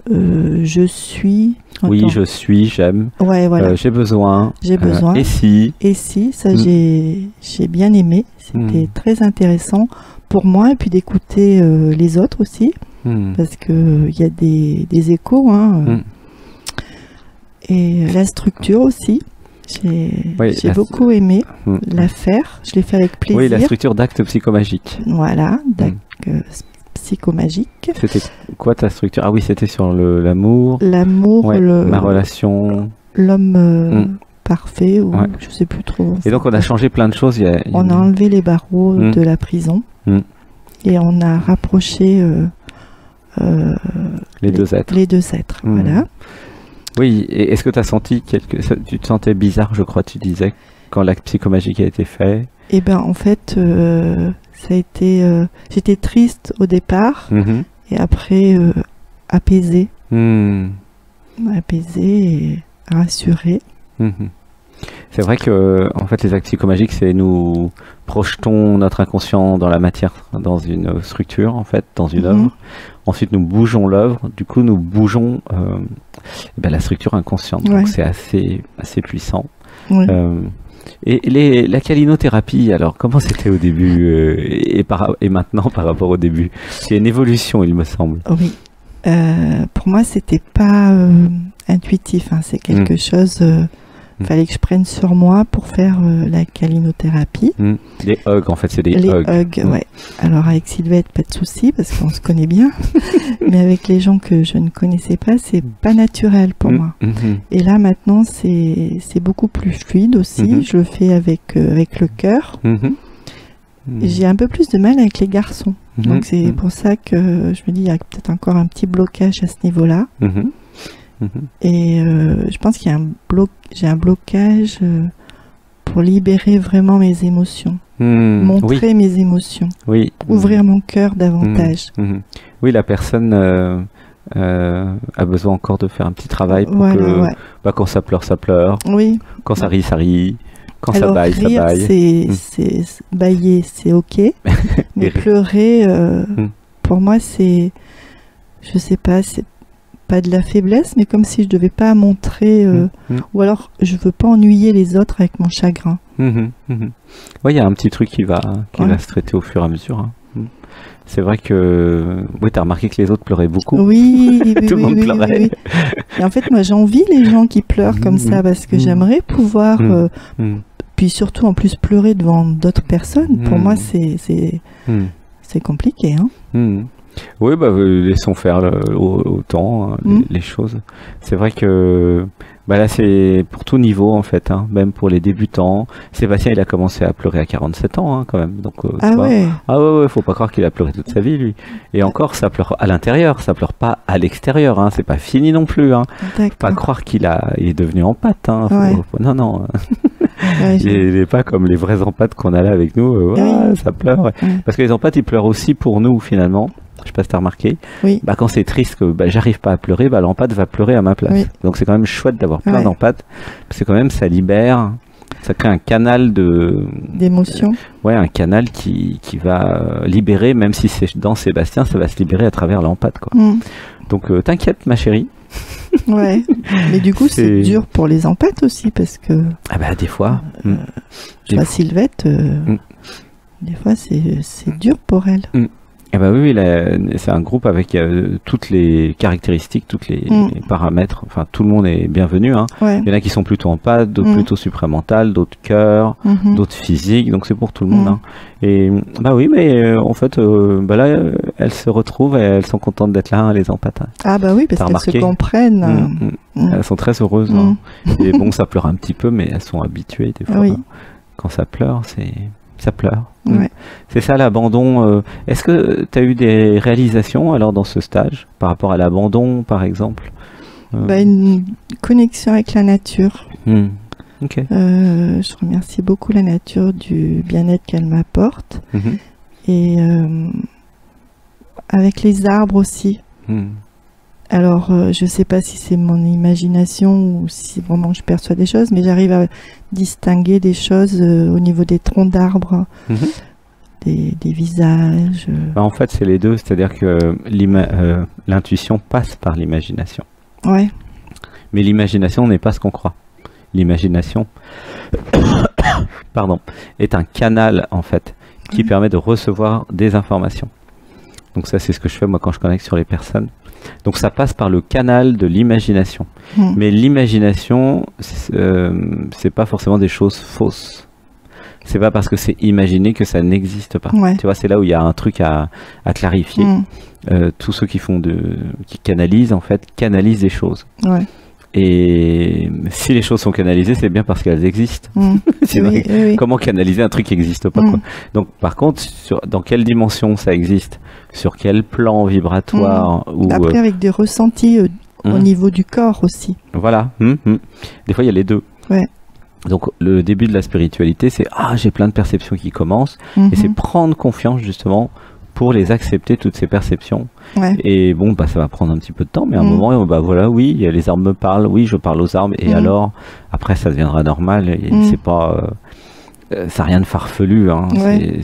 je suis. Oui, je suis, j'aime. Ouais, voilà. J'ai besoin. J'ai besoin. Et si. Et si, ça j'ai bien aimé. C'était très intéressant pour moi et puis d'écouter les autres aussi. Parce qu'il y a des échos. Et la structure aussi. J'ai beaucoup aimé la faire. Je l'ai fait avec plaisir. Oui, la structure d'acte psychomagique. Voilà, d'acte psychomagique. C'était quoi ta structure? Ah oui, c'était sur l'amour. L'amour, ma relation. L'homme parfait, ou je sais plus trop. Et donc on a changé plein de choses. On a enlevé les barreaux de la prison et on a rapproché les deux êtres. Les deux êtres, voilà. Oui, et est-ce que tu as senti tu te sentais bizarre, je crois, tu disais, quand l'acte psychomagique a été fait? Eh bien, en fait, ça a été... j'étais triste au départ, et après, apaisée. Apaisée et rassurée. C'est vrai que, en fait, les actes psychomagiques, c'est nous projetons notre inconscient dans la matière, dans une structure, en fait, dans une œuvre. Ensuite, nous bougeons l'œuvre. Du coup, nous bougeons la structure inconsciente. Donc, c'est assez puissant. Et la calinothérapie, alors, comment c'était au début et maintenant par rapport au début? C'est une évolution, il me semble. Oui. Pour moi, c'était pas intuitif. C'est quelque chose Fallait que je prenne sur moi pour faire la calinothérapie. Les hugs, en fait, c'est des hugs. Les hugs, ouais. Alors avec Sylvette, pas de souci parce qu'on se connaît bien. Mais avec les gens que je ne connaissais pas, c'est pas naturel pour moi. Et là maintenant, c'est beaucoup plus fluide aussi. Je le fais avec le cœur. J'ai un peu plus de mal avec les garçons. Donc c'est pour ça que je me dis il y a peut-être encore un petit blocage à ce niveau-là. Et je pense qu'il y a j'ai un blocage pour libérer vraiment mes émotions, montrer mes émotions, ouvrir mon cœur davantage. Oui, la personne a besoin encore de faire un petit travail pour que quand ça pleure, ça pleure. Oui. Quand ça rit, ça rit. Quand alors, ça baille, rire, ça baille. Bailler, c'est ok. Mais pleurer, pour moi, c'est, je sais pas, c'est pas de la faiblesse, mais comme si je devais pas montrer, ou alors je veux pas ennuyer les autres avec mon chagrin. Il y a un petit truc qui va se traiter au fur et à mesure. C'est vrai que tu as remarqué que les autres pleuraient beaucoup. Oui, tout le monde pleurait. Et en fait, moi, j'envie les gens qui pleurent comme ça parce que j'aimerais pouvoir, puis surtout en plus pleurer devant d'autres personnes. Pour moi, c'est compliqué. Hein. Oui, laissons faire autant les choses. C'est vrai que là, c'est pour tout niveau en fait, même pour les débutants. Sébastien, il a commencé à pleurer à 47 ans quand même. Donc, ouais, faut pas croire qu'il a pleuré toute sa vie lui. Et encore, ça pleure à l'intérieur, ça pleure pas à l'extérieur. C'est pas fini non plus. Faut pas croire qu'il est devenu empathe. Non. Il n'est pas comme les vrais empathes qu'on a là avec nous. Ça pleure. Parce que les empathes, ils pleurent aussi pour nous finalement. Je sais pas si tu as remarqué. Quand c'est triste que j'arrive pas à pleurer, l'empathe va pleurer à ma place. Donc c'est quand même chouette d'avoir plein d'empathes. Parce que quand même ça libère, ça crée un canal d'émotions. Un canal qui va libérer, même si c'est dans Sébastien, ça va se libérer à travers l'empathe. Donc t'inquiète ma chérie. Mais du coup c'est dur pour les empathes aussi parce que des fois Sylvette des fois c'est dur pour elle. Oui, c'est un groupe avec toutes les caractéristiques, tous les paramètres. Enfin, tout le monde est bienvenu. Il y en a qui sont plutôt empathes, d'autres plutôt supramentales, d'autres cœurs, d'autres physiques. Donc c'est pour tout le monde. Et mais en fait, là, elles se retrouvent et elles sont contentes d'être là, les empathes. Oui, parce qu'elles se comprennent. Elles sont très heureuses. Et bon, ça pleure un petit peu, mais elles sont habituées des fois. Quand ça pleure, ça pleure. C'est ça l'abandon. Est-ce que tu as eu des réalisations alors dans ce stage par rapport à l'abandon par exemple? Une connexion avec la nature. Je remercie beaucoup la nature du bien-être qu'elle m'apporte. Et avec les arbres aussi. Alors, je ne sais pas si c'est mon imagination ou si vraiment je perçois des choses, mais j'arrive à distinguer des choses au niveau des troncs d'arbres, des visages. En fait, c'est les deux, c'est-à-dire que l'intuition passe par l'imagination. Mais l'imagination n'est pas ce qu'on croit. L'imagination est un canal, en fait, qui permet de recevoir des informations. Donc ça, c'est ce que je fais, moi, quand je connecte sur les personnes. Donc ça passe par le canal de l'imagination. Mais l'imagination, c'est pas forcément des choses fausses. C'est pas parce que c'est imaginé que ça n'existe pas. Tu vois, c'est là où il y a un truc à clarifier. Tous ceux qui canalisent, en fait, canalisent des choses. Et si les choses sont canalisées, c'est bien parce qu'elles existent. Comment canaliser un truc qui n'existe pas, quoi. Donc, par contre, dans quelle dimension ça existe? Sur quel plan vibratoire Après, avec des ressentis au niveau du corps aussi. Voilà. Des fois, il y a les deux. Donc, le début de la spiritualité, c'est j'ai plein de perceptions qui commencent. Et c'est prendre confiance, justement, pour les accepter, toutes ces perceptions. Et bon, ça va prendre un petit peu de temps, mais à un moment, les arbres me parlent, je parle aux arbres, et alors, après, ça deviendra normal, et c'est pas... ça n'a rien de farfelu. Hein. Ouais.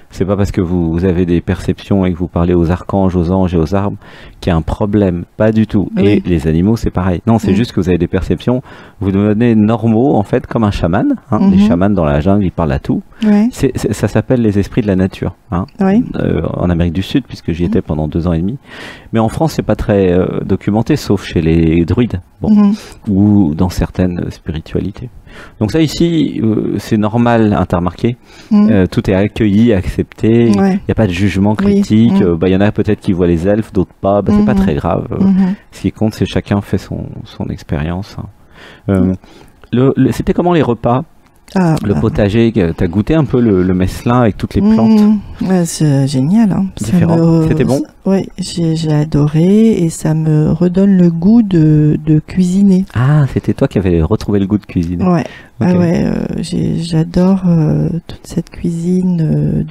C'est pas parce que vous avez des perceptions et que vous parlez aux archanges, aux anges et aux arbres qu'il y a un problème. Pas du tout. Oui. Et les animaux, c'est pareil. Non, c'est juste que vous avez des perceptions. Vous devenez normaux, en fait, comme un chaman. Hein. Les chamans dans la jungle, ils parlent à tout. Ouais. Ça s'appelle les esprits de la nature. Hein. Oui. En Amérique du Sud, puisque j'y étais pendant 2 ans et demi. Mais en France, c'est pas très documenté, sauf chez les druides. Bon. Ou dans certaines spiritualités. Donc ça ici, c'est normal, t'as remarqué, tout est accueilli, accepté, il n'y a pas de jugement critique, il y en a peut-être qui voient les elfes, d'autres pas, c'est pas très grave. Ce qui compte, c'est chacun fait son expérience. Hein. C'était comment les repas? Le potager, t'as goûté un peu le messelin avec toutes les plantes? Ouais, c'est génial. Hein. C'était bon? Oui, j'ai adoré et ça me redonne le goût de cuisiner. Ah, c'était toi qui avais retrouvé le goût de cuisiner. Ouais, okay. J'adore toute cette cuisine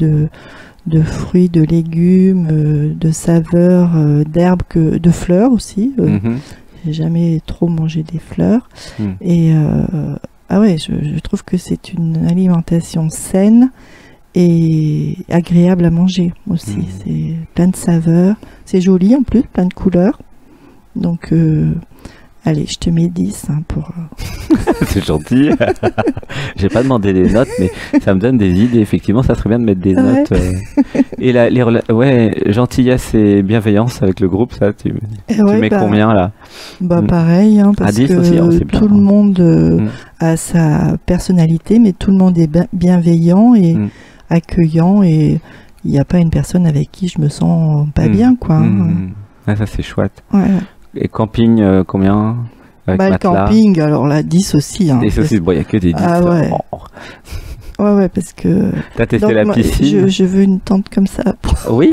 de fruits, de légumes, de saveurs, d'herbes, de fleurs aussi. J'ai jamais trop mangé des fleurs. Et je trouve que c'est une alimentation saine et agréable à manger aussi. C'est plein de saveurs. C'est joli en plus, plein de couleurs. Donc, allez, je te mets 10 hein, pour... C'est gentil. J'ai pas demandé des notes, mais ça me donne des idées. Effectivement, ça serait bien de mettre des notes. Et gentillesse et bienveillance avec le groupe, ça, tu mets combien là? Pareil, hein, parce 10 que aussi, hein, bien, tout le monde a sa personnalité, mais tout le monde est bienveillant et accueillant, et il n'y a pas une personne avec qui je me sens pas bien, quoi. Ah, ça c'est chouette. Ouais. Et camping, combien avec le camping, alors là, 10 aussi. Hein, 10 aussi, il n'y a que des 10. Ah ouais. Ouais, parce que... T'as testé la piscine? Je veux une tente comme ça. Oui,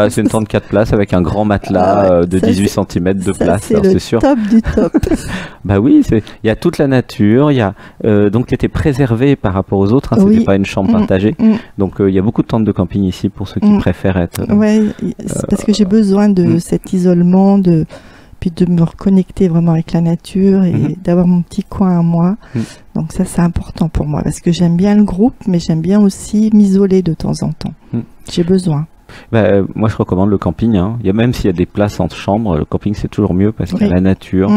c'est une tente 4 places avec un grand matelas de 18 cm de place. C'est sûr. Top du top. Oui, il y a toute la nature, donc tu étais préservé par rapport aux autres, hein, c'était pas une chambre partagée. Donc il y a beaucoup de tentes de camping ici pour ceux qui préfèrent être... c'est parce que j'ai besoin de cet isolement, puis de me reconnecter vraiment avec la nature et d'avoir mon petit coin à moi. Donc ça, c'est important pour moi, parce que j'aime bien le groupe, mais j'aime bien aussi m'isoler de temps en temps. J'ai besoin. Moi, je recommande le camping. Hein. Même s'il y a des places en chambre, le camping, c'est toujours mieux, parce qu'il y a la nature,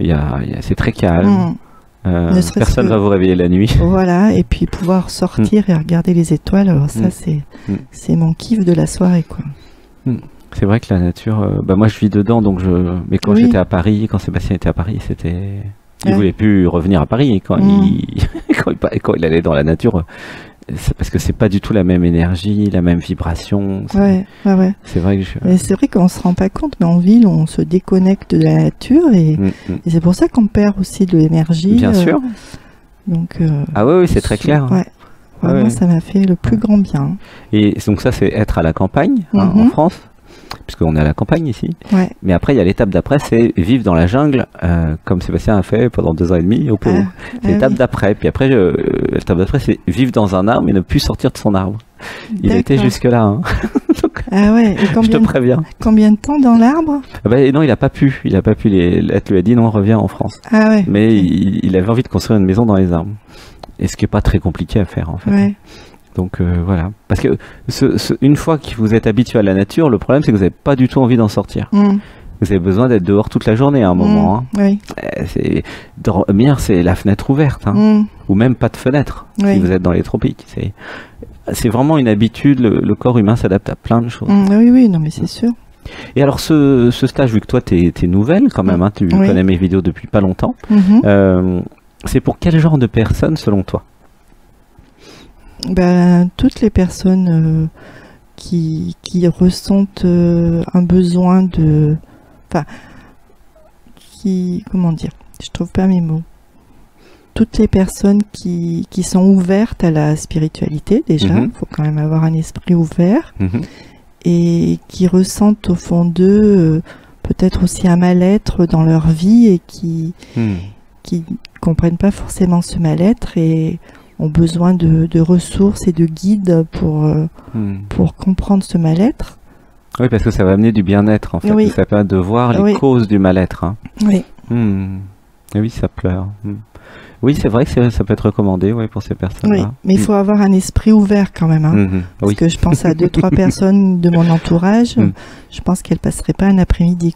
c'est très calme. Personne ne va vous réveiller la nuit. Voilà, et puis pouvoir sortir et regarder les étoiles, alors ça, c'est mon kiff de la soirée, quoi. C'est vrai que la nature, moi je vis dedans, donc mais quand j'étais à Paris, quand Sébastien était à Paris, il voulait plus revenir à Paris quand il allait dans la nature, parce que c'est pas du tout la même énergie, la même vibration. C'est vrai que c'est vrai qu'on se rend pas compte, mais en ville on se déconnecte de la nature et c'est pour ça qu'on perd aussi de l'énergie. Bien sûr. Donc oui, c'est très clair. Vraiment, ça m'a fait le plus grand bien. Et donc ça, c'est être à la campagne en France, puisqu'on est à la campagne ici. Mais après, il y a l'étape d'après, c'est vivre dans la jungle, comme Sébastien a fait pendant 2 ans et demi au Pérou. C'est l'étape d'après. Puis après, l'étape d'après, c'est vivre dans un arbre et ne plus sortir de son arbre. Il était jusque-là. Hein. Donc, et je te préviens. Combien de temps dans l'arbre? Non, il n'a pas pu. Il n'a pas pu. L'être lui a dit non, reviens en France. Mais il avait envie de construire une maison dans les arbres. Et ce qui n'est pas très compliqué à faire, en fait. Donc voilà. Parce que une fois que vous êtes habitué à la nature, le problème c'est que vous n'avez pas du tout envie d'en sortir. Vous avez besoin d'être dehors toute la journée à un moment. Dormir, c'est la fenêtre ouverte. Ou même pas de fenêtre si vous êtes dans les tropiques. C'est vraiment une habitude. Le corps humain s'adapte à plein de choses. Oui, non mais c'est sûr. Et alors ce stage, vu que toi t'es nouvelle quand même, tu connais mes vidéos depuis pas longtemps, c'est pour quel genre de personnes selon toi? Toutes les personnes qui ressentent un besoin de... comment dire? Je trouve pas mes mots. Toutes les personnes qui sont ouvertes à la spiritualité, déjà. Il faut quand même avoir un esprit ouvert. Et qui ressentent au fond d'eux peut-être aussi un mal-être dans leur vie et qui comprennent pas forcément ce mal-être et ont besoin de ressources et de guides pour comprendre ce mal-être. Oui, parce que ça va amener du bien-être, en fait. Ça permet de voir les causes du mal-être. Hein. Oui. Et oui, ça pleure. Oui, c'est vrai que ça peut être recommandé pour ces personnes-là. Oui, mais il faut avoir un esprit ouvert quand même. Hein, parce que je pense à 2-3 personnes de mon entourage, je pense qu'elles ne passeraient pas un après-midi.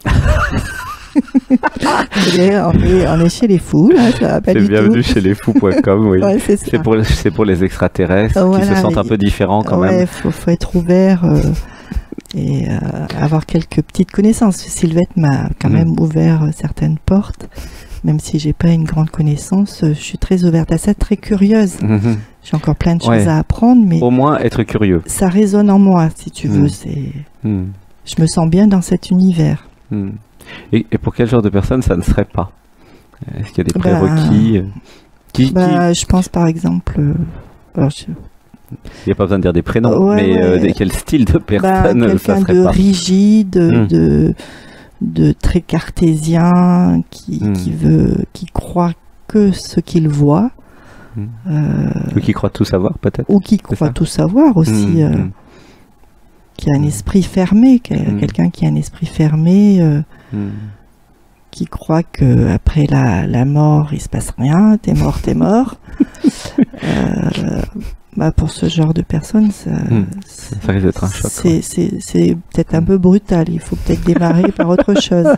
on est chez les fous, là, ça va pas du tout. C'est bienvenu chez lesfous.com, oui. Ouais, c'est pour les extraterrestres qui se sentent un peu différents quand même. Il faut être ouvert et avoir quelques petites connaissances. Sylvette m'a quand même ouvert certaines portes. Même si j'ai pas une grande connaissance, je suis très ouverte à ça, très curieuse. J'ai encore plein de choses à apprendre, mais au moins être curieux. Ça résonne en moi, si tu veux. Je me sens bien dans cet univers. Et pour quel genre de personne ça ne serait pas? Est-ce qu'il y a des prérequis je pense par exemple. Il n'y a pas besoin de dire des prénoms, mais quel style de personne ça serait pas? Quelqu'un de rigide, de très cartésien, qui croit que ce qu'il voit. Ou qui croit tout savoir, peut-être. Ou qui croit tout savoir aussi. Qui a un esprit fermé, quelqu'un qui a un esprit fermé, qui croit que après la mort, il se passe rien, t'es mort. Pour ce genre de personnes, ça risque d'être un choc. C'est peut-être un peu brutal. Il faut peut-être démarrer par autre chose.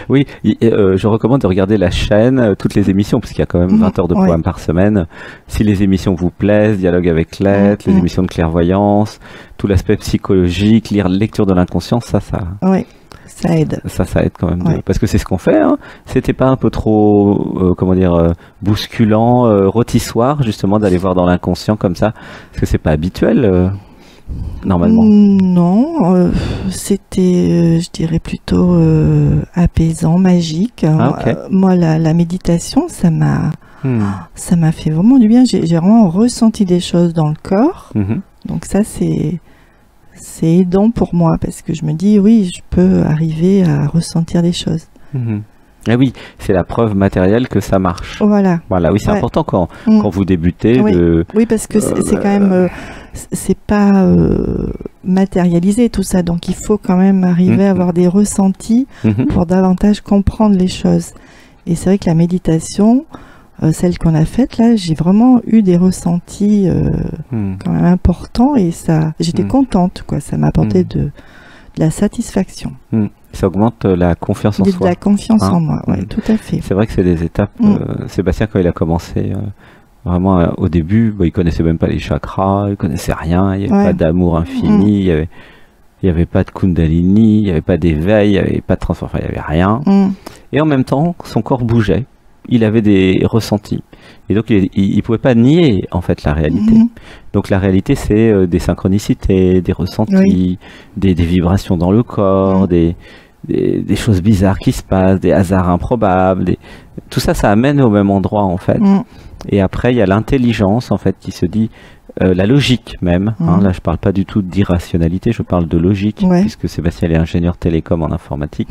Oui, je recommande de regarder la chaîne, toutes les émissions, parce qu'il y a quand même 20 heures de programme par semaine. Si les émissions vous plaisent, dialogue avec l'être, les émissions de clairvoyance, tout l'aspect psychologique, lecture de l'inconscient, ça aide. Ça aide quand même. Parce que c'est ce qu'on fait. Hein. C'était pas un peu trop, bousculant, rôtissoir, justement, d'aller voir dans l'inconscient comme ça? Parce que c'est pas habituel, normalement. Non, c'était, je dirais plutôt apaisant, magique. Moi, la méditation, ça m'a fait vraiment du bien. J'ai vraiment ressenti des choses dans le corps. Donc ça, c'est aidant pour moi parce que je me dis oui, je peux arriver à ressentir des choses. Ah oui, c'est la preuve matérielle que ça marche. Voilà, oui, c'est important quand vous débutez. Oui, parce que c'est quand même, c'est pas matérialisé tout ça, donc il faut quand même arriver à avoir des ressentis pour davantage comprendre les choses. Et c'est vrai que la méditation, celle qu'on a faite là, j'ai vraiment eu des ressentis quand même importants et ça, j'étais contente, ça m'a apporté de la satisfaction. Ça augmente la confiance en soi. La confiance en moi, tout à fait. C'est vrai que c'est des étapes. Sébastien, quand il a commencé, vraiment au début, il connaissait même pas les chakras, il connaissait rien, il n'y avait pas d'amour infini, il n'y avait pas de kundalini, il n'y avait pas d'éveil, il n'y avait pas de transformation, il n'y avait rien. Et en même temps, son corps bougeait. Il avait des ressentis. Et donc, il ne pouvait pas nier, en fait, la réalité. Donc, la réalité, c'est des synchronicités, des ressentis, des vibrations dans le corps, des choses bizarres qui se passent, des hasards improbables. Tout ça, ça amène au même endroit, en fait. Et après, il y a l'intelligence, en fait, qui se dit... la logique même, là je parle pas du tout d'irrationalité, je parle de logique, puisque Sébastien est ingénieur télécom en informatique.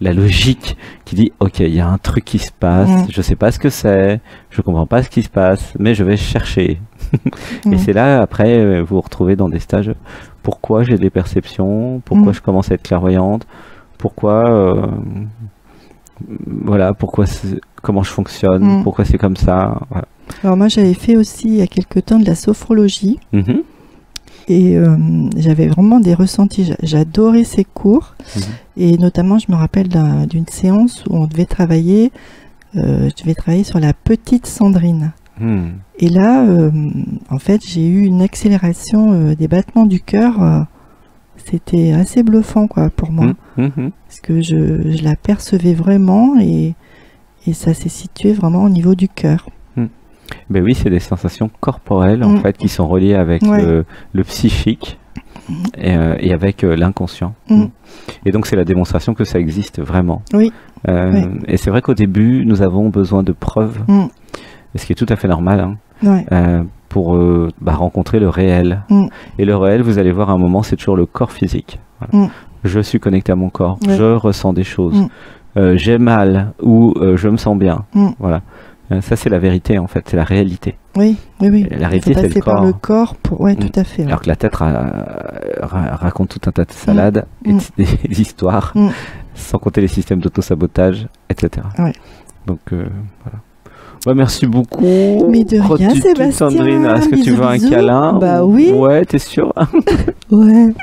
La logique qui dit ok, il y a un truc qui se passe, je sais pas ce que c'est, je comprends pas ce qui se passe, mais je vais chercher. Et c'est là après vous vous retrouvez dans des stages. Pourquoi j'ai des perceptions, pourquoi je commence à être clairvoyante, pourquoi comment je fonctionne, pourquoi c'est comme ça. Voilà. Alors moi j'avais fait aussi il y a quelque temps de la sophrologie et j'avais vraiment des ressentis, j'adorais ces cours et notamment je me rappelle d'une séance où on devait travailler, je devais travailler sur la petite Sandrine et là en fait j'ai eu une accélération des battements du cœur, c'était assez bluffant pour moi parce que je la percevais vraiment et ça s'est situé vraiment au niveau du cœur. Ben oui, c'est des sensations corporelles en fait qui sont reliées avec le psychique et avec l'inconscient. Et donc c'est la démonstration que ça existe vraiment. Et c'est vrai qu'au début, nous avons besoin de preuves, ce qui est tout à fait normal, pour rencontrer le réel. Et le réel, vous allez voir à un moment, c'est toujours le corps physique. Voilà. Je suis connecté à mon corps, je ressens des choses, j'ai mal ou je me sens bien. Voilà. Ça, c'est la vérité, en fait, c'est la réalité. Oui. La réalité, c'est le corps. Par le corps pour... tout à fait. Alors que la tête raconte tout un tas de salades et des histoires, sans compter les systèmes d'auto-sabotage, etc. Donc, voilà. Bah, merci beaucoup. Mais de rien, Sébastien. Sandrine, est-ce que tu veux un câlin? Bah oui. Ouais, t'es sûr? Ouais.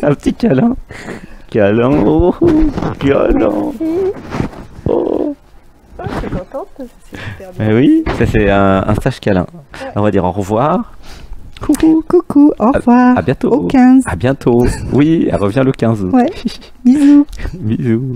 Un petit câlin. Câlin. Oh, câlin. Oh. Ah, je suis contente, c'est super bien. Mais oui, ça c'est un stage câlin. On va dire au revoir. Coucou, coucou, au revoir. À bientôt. Au 15. À bientôt. Oui, elle revient le 15 août. Ouais. Bisous. Bisous.